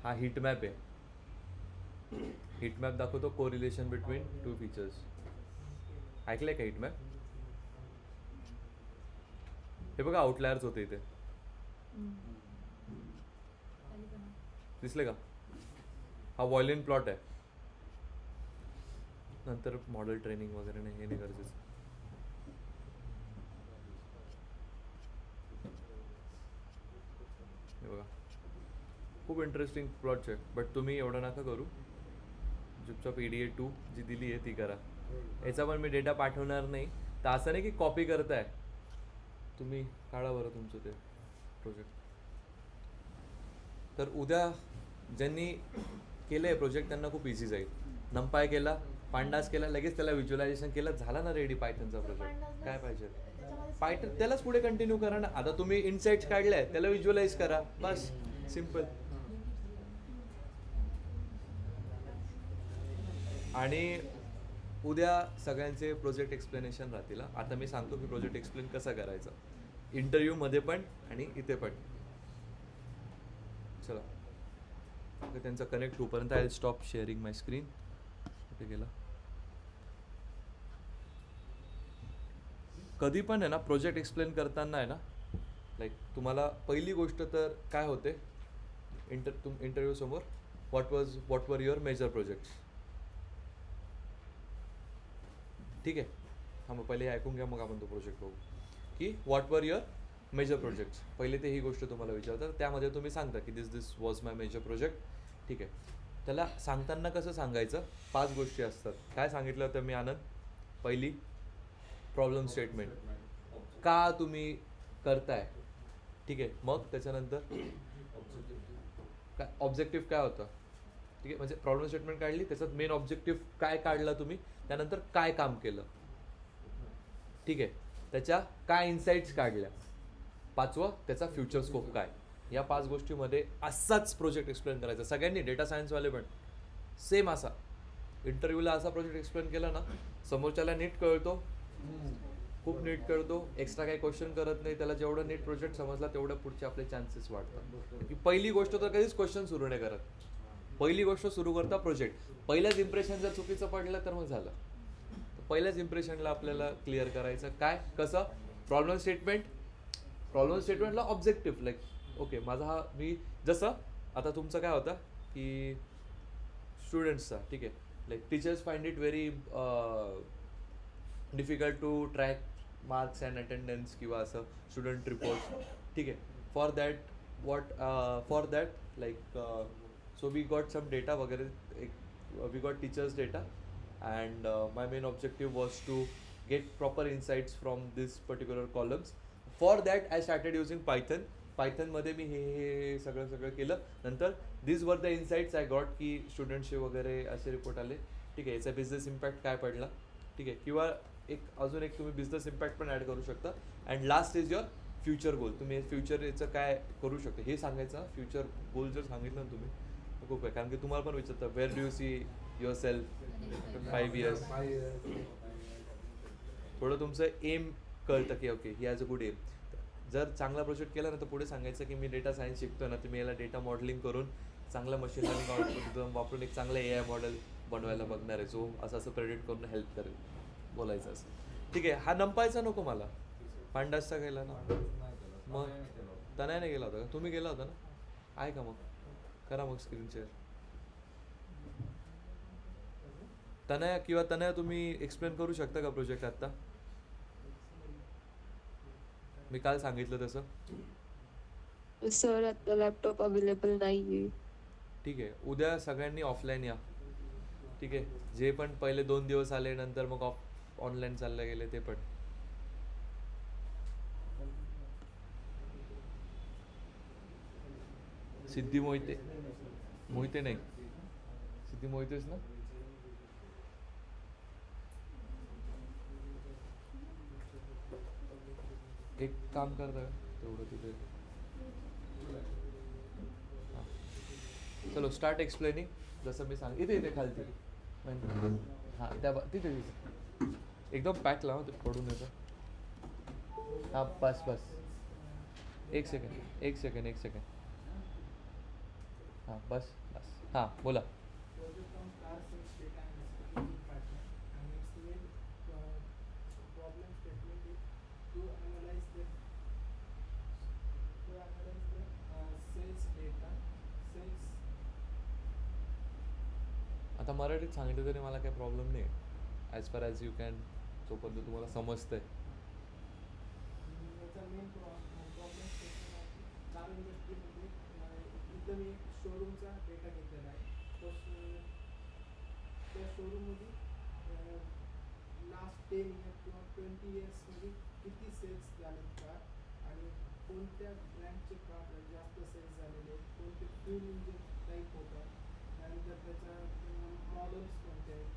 हा हीट मॅप आहे. हीट मॅप दाखवतो कोरिलेशन बिटवीन 2 फीचर्स. ऐकलंय का हीट मॅप? हे बघा आउटलायर्स होते इथे, दिसले का? हा वॉयलिन प्लॉट आहे. नंतर मॉडेल ट्रेनिंग वगैरे नाही, हे नाही गरजेचं. हे बघा खूप इंटरेस्टिंग प्लॉट्स आहे, बट तुम्ही एवढं नका करू. चुपचाप EDA 2 जी दिली आहे ती करा. याचा पण मी डेटा पाठवणार नाही. तर असं नाही की कॉपी करताय तुम्ही. काढा बरं तुमचं ते प्रोजेक्ट. तर उद्या ज्यांनी केलं आहे प्रोजेक्ट त्यांना खूप इझी जाईल. नंपाय केला, पांडास केला, लगेच त्याला व्हिज्युअलायझेशन केलं, झाला ना रेडी पायथनचा प्रोजेक्ट. काय पाहिजे पायथन, त्यालाच पुढे कंटिन्यू करा ना. आता तुम्ही इनसाइट्स काढले, त्याला व्हिज्युअलाइज करा, बस सिम्पल. आणि उद्या सगळ्यांचे प्रोजेक्ट एक्सप्लेनेशन राहतील. आता मी सांगतो की प्रोजेक्ट एक्सप्लेन कसा करायचा, इंटरव्ह्यूमध्ये पण आणि इथे पण. चला तर त्यांचा कनेक्ट होईपर्यंत I will stop sharing my screen. कुठे गेला? कधी पण आहे ना प्रोजेक्ट एक्सप्लेन करताना आहे ना, लाईक तुम्हाला पहिली गोष्ट तर काय होते इंटरव्ह्यू समोर, व्हॉट वर युअर मेजर प्रोजेक्ट्स. ठीक आहे, हा मग पहिले ऐकून घ्या, मग आपण तो प्रोजेक्ट बघू. की व्हॉट वर युअर मेजर प्रोजेक्ट्स. पहिले ते ही गोष्ट तुम्हाला विचारतात, त्यामध्ये तुम्ही सांगता की दिस वॉज माय मेजर प्रोजेक्ट. ठीक आहे. त्याला सांगताना कसं सांगायचं, 5 गोष्टी असतात. काय सांगितलं होतं मी आनंद? पहिली प्रॉब्लेम स्टेटमेंट, का तुम्ही करताय. ठीक आहे. मग त्याच्यानंतर काय ऑब्जेक्टिव्ह काय होतं. ठीक आहे. म्हणजे प्रॉब्लेम स्टेटमेंट काढली, त्याच्यात मेन ऑब्जेक्टिव्ह काय काढला तुम्ही, त्यानंतर काय काम केलं. ठीक आहे. त्याच्या काय इन्साइट्स काढल्या. 5वं त्याचा फ्युचर स्कोप काय. या 5 गोष्टीमध्ये असाच प्रोजेक्ट एक्सप्लेन करायचा सगळ्यांनी. डेटा सायन्सवाले पण सेम असा. इंटरव्ह्यूला असा प्रोजेक्ट एक्सप्लेन केला ना, समोरच्याला नीट कळतो, खूप नीट कळतो, एक्स्ट्रा काही क्वेश्चन करत नाही. त्याला जेवढं नीट प्रोजेक्ट समजला तेवढं पुढचे आपले चान्सेस वाढतात. की पहिली गोष्ट तर कधीच क्वेश्चन सुरू नाही करत. पहिली गोष्ट सुरू करता प्रोजेक्ट. पहिल्याच इम्प्रेशन जर चुकीचं पडलं तर मग झालं. पहिल्याच इम्प्रेशनला आपल्याला क्लिअर करायचं. काय कसं प्रॉब्लेम स्टेटमेंटला ऑब्जेक्टिव्ह लाईक ओके माझा हा मी जसं आता तुमचं काय होतं की स्टुडंट्सचा. ठीक आहे. Like teachers find it very difficult to track marks and attendance किंवा असं स्टुडंट रिपोर्ट्स. ठीक आहे. For that like so we got some data वगैरे. We got teachers data and my main objective was to get proper insights from this particular columns. For that I started using Python मध्ये मी हे सगळं केलं. नंतर these were the insights I got की स्टुडंट्सचे वगैरे असे report आले. ठीक आहे. याचा बिझनेस इम्पॅक्ट काय पडला. ठीक आहे. किंवा अजून एक तुम्ही बिझनेस इम्पॅक्ट पण ॲड करू शकता. And last is your future goal. तुम्ही फ्युचर याचं काय करू शकता हे सांगायचं. फ्युचर गोल जर सांगितलं ना तुम्ही तर खूप आहे. कारण की तुम्हाला पण विचारतं where do you see yourself 5 years. थोडं तुमचं एम कळतं की okay he has a good aim. जर चांगला प्रोजेक्ट केला ना तर पुढे सांगायचं की मी डेटा सायन्स शिकतो ना, तर मी याला डेटा मॉडेलिंग करून चांगलं मशीन लर्निंग वापरून एक चांगलं AI मॉडेल बनवायला बघणार आहे, जो असं प्रेडिक्ट करून हेल्प करेल बोलायचं असं. ठीक आहे. हा नंपायचा नको मला. पांडासचा गेला ना, मग तनया नाही गेला होता का, तुम्ही गेला होता ना, आहे का? मग करा मग स्क्रीन शेअर. तनया तुम्ही एक्सप्लेन करू शकता का प्रोजेक्ट आत्ता? मी काल सांगितलं तसं. सर आता लॅपटॉप अवेलेबल नाहीये. ठीक आहे. उद्या सगळ्यांनी ऑफलाईन या. ठीक आहे. जे पण पहिले 2 दिवस आले नंतर मग ऑनलाईन चालले गेले ते पण. सिद्धी मोहिते नाही, सिद्धी मोहितेच ना. एक काम करता का तेवढं तिथे. हां चलो स्टार्ट एक्सप्लेनिंग. जसं मी इथे खालती हां तिथे एकदम पॅक लावा ते पडून येतं. हां बस एक सेकंड हां बस हां बोला. आता मराठीत सांगितलं तरी मला काही प्रॉब्लेम नाही. As far as you can, जोपर्यंत तुम्हाला समजतंय. मी शोरूमचा डेटा घेतलेला आहे. त्या शोरूममध्ये लास्ट 10 इयर किंवा 20 इयर्समध्ये किती सेल्स झालेत का, आणि कोणत्या ब्रँडचे कार जास्त सेल्स झालेले आहेत, कोणते फ्यूल इंजिन टाईप होतं, त्यानंतर त्याच्या मॉडेल्स कोणते आहेत,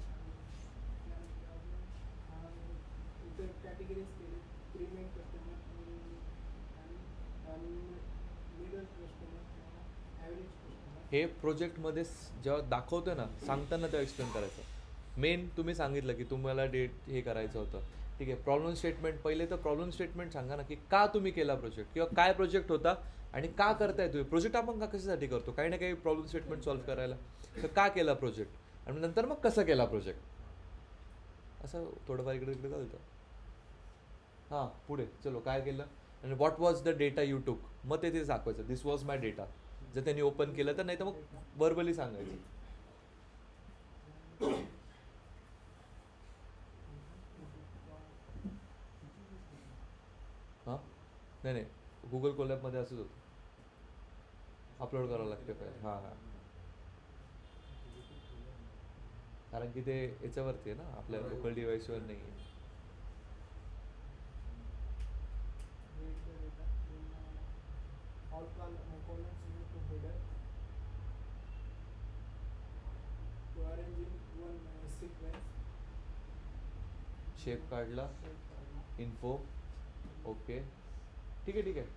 आणि इतर कॅटेगरीज केले. प्रीमियम कस्टमर आणि मिडल कस्टमर किंवा ॲव्हरेज कस्टमर. हे प्रोजेक्टमध्ये जेव्हा दाखवतं ना, सांगताना तेव्हा एक्सप्लेन करायचं. मेन तुम्ही सांगितलं की तुम्हाला हे करायचं होतं. ठीक आहे. प्रॉब्लेम स्टेटमेंट पहिले तर प्रॉब्लेम स्टेटमेंट सांगा ना, की का तुम्ही केला प्रोजेक्ट, किंवा काय प्रोजेक्ट होता आणि का करताय तुम्ही प्रोजेक्ट. आपण का कशासाठी करतो, काही ना काही प्रॉब्लेम स्टेटमेंट सॉल्व्ह करायला. तर का केला प्रोजेक्ट, आणि नंतर मग कसं केला प्रोजेक्ट, असं थोडंफार इकडे तिकडे चालतं. हां पुढे चलो काय केलं, आणि what was the data you took. मग ते दाखवायचं दिस वॉज माय डेटा. जर त्यांनी ओपन केलं तर, नाही तर मग वर्बली सांगायचं. नाही नाही, गुगल कोलॅबमध्ये असंच होतं, अपलोड करावं लागते पहिले. हां हां, कारण की ते याच्यावरती आहे ना, आपल्या लोकल डिव्हाइसवर नाही आहे. read the data, then all columns need to header to arrange in one sequence. Shape काढला, Shape काढला. इन्फो, ओके, ठीक आहे ठीक आहे.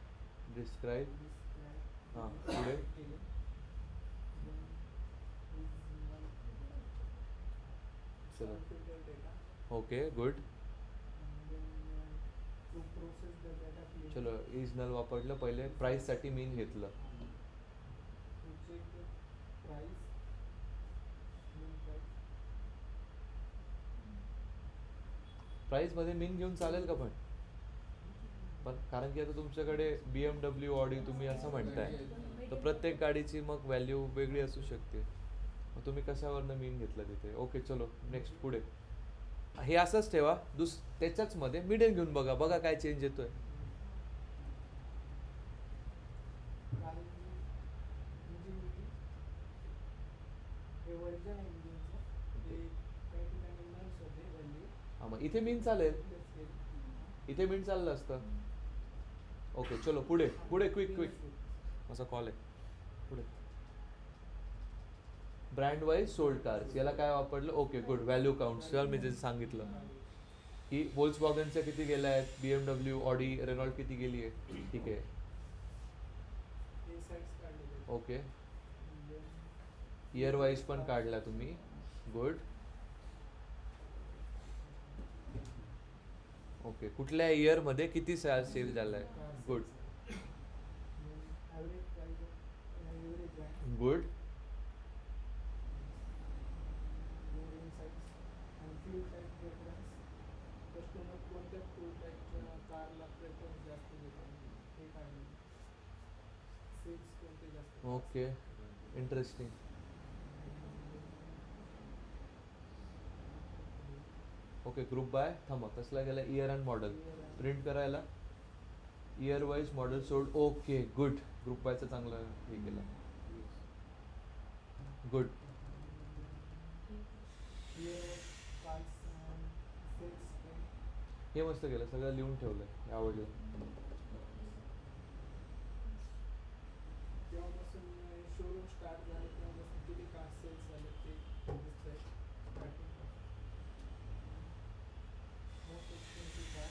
Describe, Describe. हां पुढे, केले. Then is one चलो filter data. Okay good. And then to process the data clearly. चलो इज नल वापरलं, पहिले प्राईससाठी मीन घेतलं. To check the price, mean price. प्राईसमध्ये मीन घेऊन चालेल का पण कारण की आता तुमच्याकडे BMW ऑडी तुम्ही असं म्हणताय, तर प्रत्येक गाडीची मग व्हॅल्यू वेगळी असू शकते. मग तुम्ही कशावरनं मीन घेतलं तिथे. ओके चलो नेक्स्ट पुढे. हे असंच ठेवा, त्याच्याच मध्ये मिडियन घेऊन बघा, बघा काय चेंज येतोय. कारण इंजिन हे वर्जन आहे इंजिनचं, ते काही ठिकाणी नर्स होते व्हॅल्यू हां मग इथे मीन चालेल, इथे मीन चाललं असतं. ओके चलो पुढे पुढे, क्विक क्विक, असा कॉल आहे पुढे. ब्रँड वाईज सोल्ड कार्स, याला काय वापरलं. Okay good. Value count, sir मी जे सांगितलं की वोल्क्सवॅगनच्या किती गेल्या आहेत, BMW ऑडी रेनॉल्ड किती गेली आहे, ठीक आहे इनसाइट्स काढलेले. ओके. इयर वाईज पण काढला तुम्ही, गुड. ओके, कुठल्या इयरमध्ये किती सेल झाला आहे, गुड ॲव्हरेज प्राइस ॲव्हरेज आहे. गुड. इनसाइट्स आणि फ्यूल टाईप प्रेफरन्स, कस्टमर कोणत्या फ्यूल टाईपच्या कारला प्रेफरन्स जास्त देतात हे काढले. सेल्स कोणते जास्त. Okay interesting. Okay group by, थांबा कसला गेला, इयर अँड मॉडेल प्रिंट करायला, year wise model sold. Okay good. Group बायचं चांगलं हे केलं, गुड. कार्स सेल्स हे मस्त केलं, सगळं लिहून ठेवलंय, हे आवडलं. तेव्हापासून शोरूम स्टार्ट झाले तेव्हापासून किती कार सेल्स झाले ते दिसतंय. Most expensive car,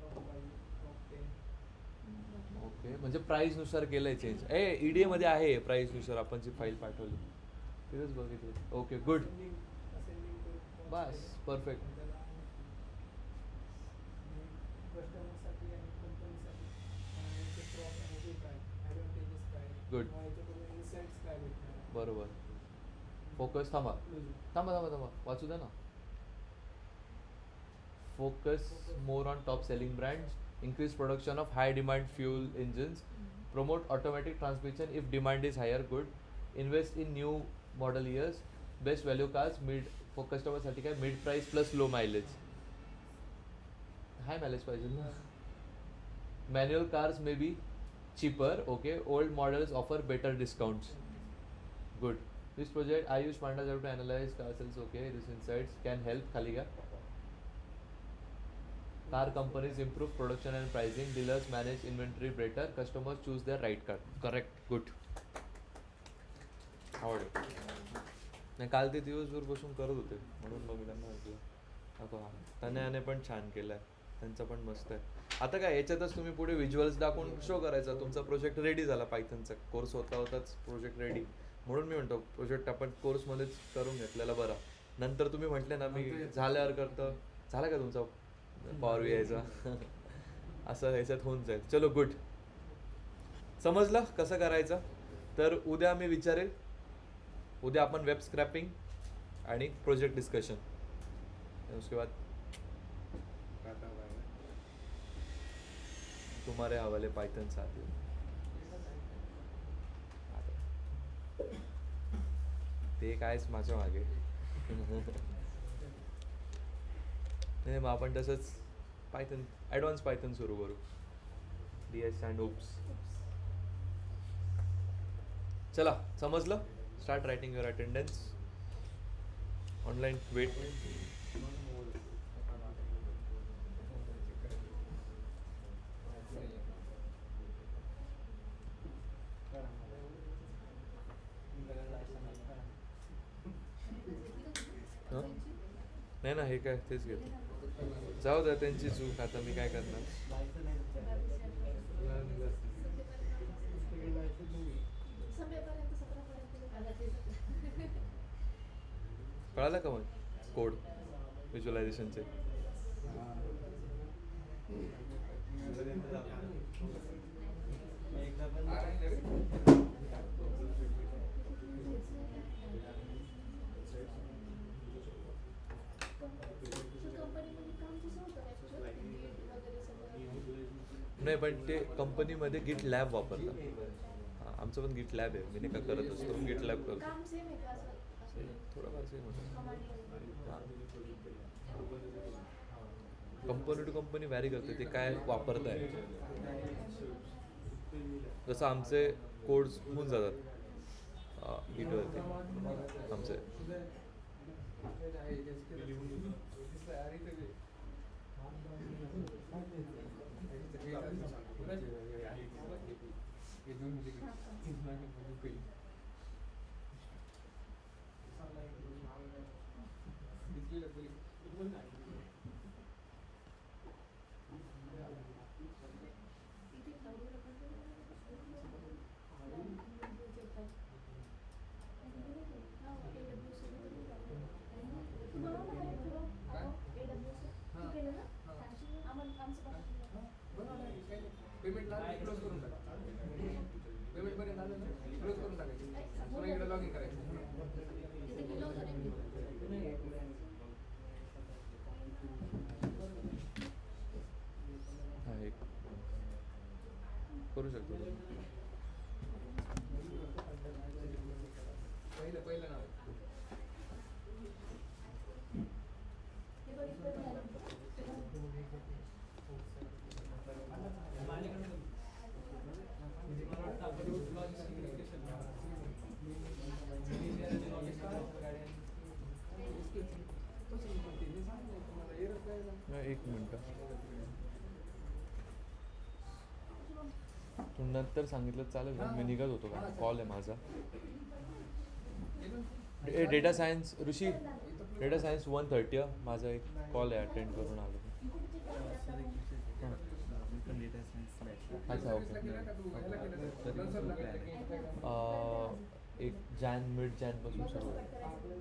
top 5, top 10. Okay म्हणजे प्राईस नुसार केलंय चेंज. EDA मध्ये आहे प्राईस नुसार, आपण जी फाईल पाठवली तिथेच बघितली. ओके गुड, असेंडिंग करून बस परफेक्ट. कस्टमरसाठी आणि कंपनीसाठी याचे हे काय ॲडव्हान्टेजेस काय, Good. किंवा याच्याकडून इन्साइट्स काय भेटणार आहे. बरोबर. फोकस, थांबा थांबा थांबा थांबा वाचू द्या ना. Focus more on top selling brands, increase production of high demand fuel engines, promote automatic transmission if demand is higher, good. Invest in new model years, best value cars, mid for customer साठी काय mid price plus low mileage. हाय mileage पाहिजे ना. Manual cars may be cheaper, okay. Old models offer better discounts, good. This project I use Pandas to analyze car sales, okay. This insights can help खाली घ्या. Car companies improve production and pricing, dealers manage inventory better, customers choose their right car. Correct, good. आवडेल. नाही काल ते दिवसभर बसून करत होते म्हणून मग मी त्यांना म्हटलं आता तन्याने पण छान केलाय, त्यांचं पण मस्त आहे. आता काय याच्यातच तुम्ही पुढे व्हिज्युअल्स दाखवून शो करायचा, तुमचा प्रोजेक्ट रेडी झाला. पायथनचा कोर्स होताच प्रोजेक्ट रेडी, म्हणून मी म्हणतो प्रोजेक्ट आपण कोर्समध्येच करून घेतलेला बरा. नंतर तुम्ही म्हटले ना मी झाल्यावर करतो, झाला का तुमचा पॉवर यायचा असं ह्याच्यात होऊन जाईल. चलो गुड, समजलं कसं करायचं. तर उद्या मी विचारेल, उद्या आपण वेब स्क्रॅपिंग आणि प्रोजेक्ट डिस्कशन, उसके बाद टाटा बाय बाय. तुम्हारे हवाले पायथन साथ. ते कायच माझ्या मागे नाही मग आपण तसंच पायथन ॲडव्हान्स पायथन सुरू करू DS अँड ओप्स. चला समजलं. Start writing your attendance online. Wait. नाही ना हे काय तेच घेतो. जाऊ द्या त्यांची चूक. आता मी काय करणार. संपेपर्यंत 17पर्यंत आला ते. कळालं का मग कोड व्हिज्युअलायझेशनचे. कंपनीमध्ये काम कसं होतं actual? Git वगैरे सगळं. नाही पण ते कंपनीमध्ये गिट लॅब वापरतात. हां आमचं पण गिट लॅब आहे. मी नाही का करत असतो गिट लॅब करतो. काम सेम आहे का असं? थोडंफार सेम होतं. Command company to company vary करते ते काय वापरताय. जसं आमचे कोड्स होऊन जातात गिटवरती आमचे. इथे cloud पेमेंटला क्लोज करून टाका. पेमेंट पर्यंत आलं ना क्लोज करून टाकायचं. पुन्हा इकडे लॉग इन करायचं. तिथे गेलो होतो रे मी. हा एक करू शकतो. पहिलं नाव हे बघितलं झालं. एक मिनटं. तू नंतर सांगितलं चालेल का? मी निघत होतो का कॉल आहे माझा. डेटा सायन्स ऋषी डेटा सायन्स 1:30 माझा एक कॉल आहे अटेंड करून आलो. अच्छा ओके. एक मिड जॅनपासून सुरू होईल.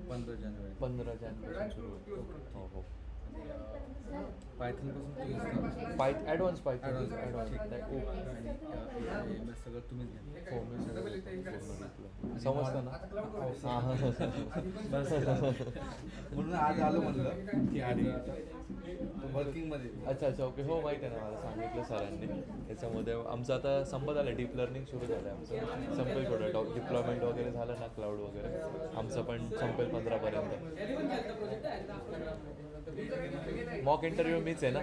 15 जानेवारी 15 जानेपासून सुरू होईल. हो हो. पायथनपासून ॲडव्हान्स पायथन Advance. ॲडव्हान्स सगळं तुम्हीच घ्या. हो मी सगळं पूर्ण घेतलं. समजतं ना. हां म्हणून आज आलो म्हणलं की आधी वर्किंगमध्ये. अच्छा अच्छा ओके. हो माहिती आहे ना मला सांगितलं सरांनी. त्याच्यामध्ये आमचं आता संपत आलं. डीप लर्निंग सुरू झालं आहे आमचं. संपेल थोडं डिप्लॉयमेंट वगैरे झालं ना क्लाउड वगैरे आमचं पण संपेल 15पर्यंत. मॉक इंटरव्ह्यू मीच आहे ना.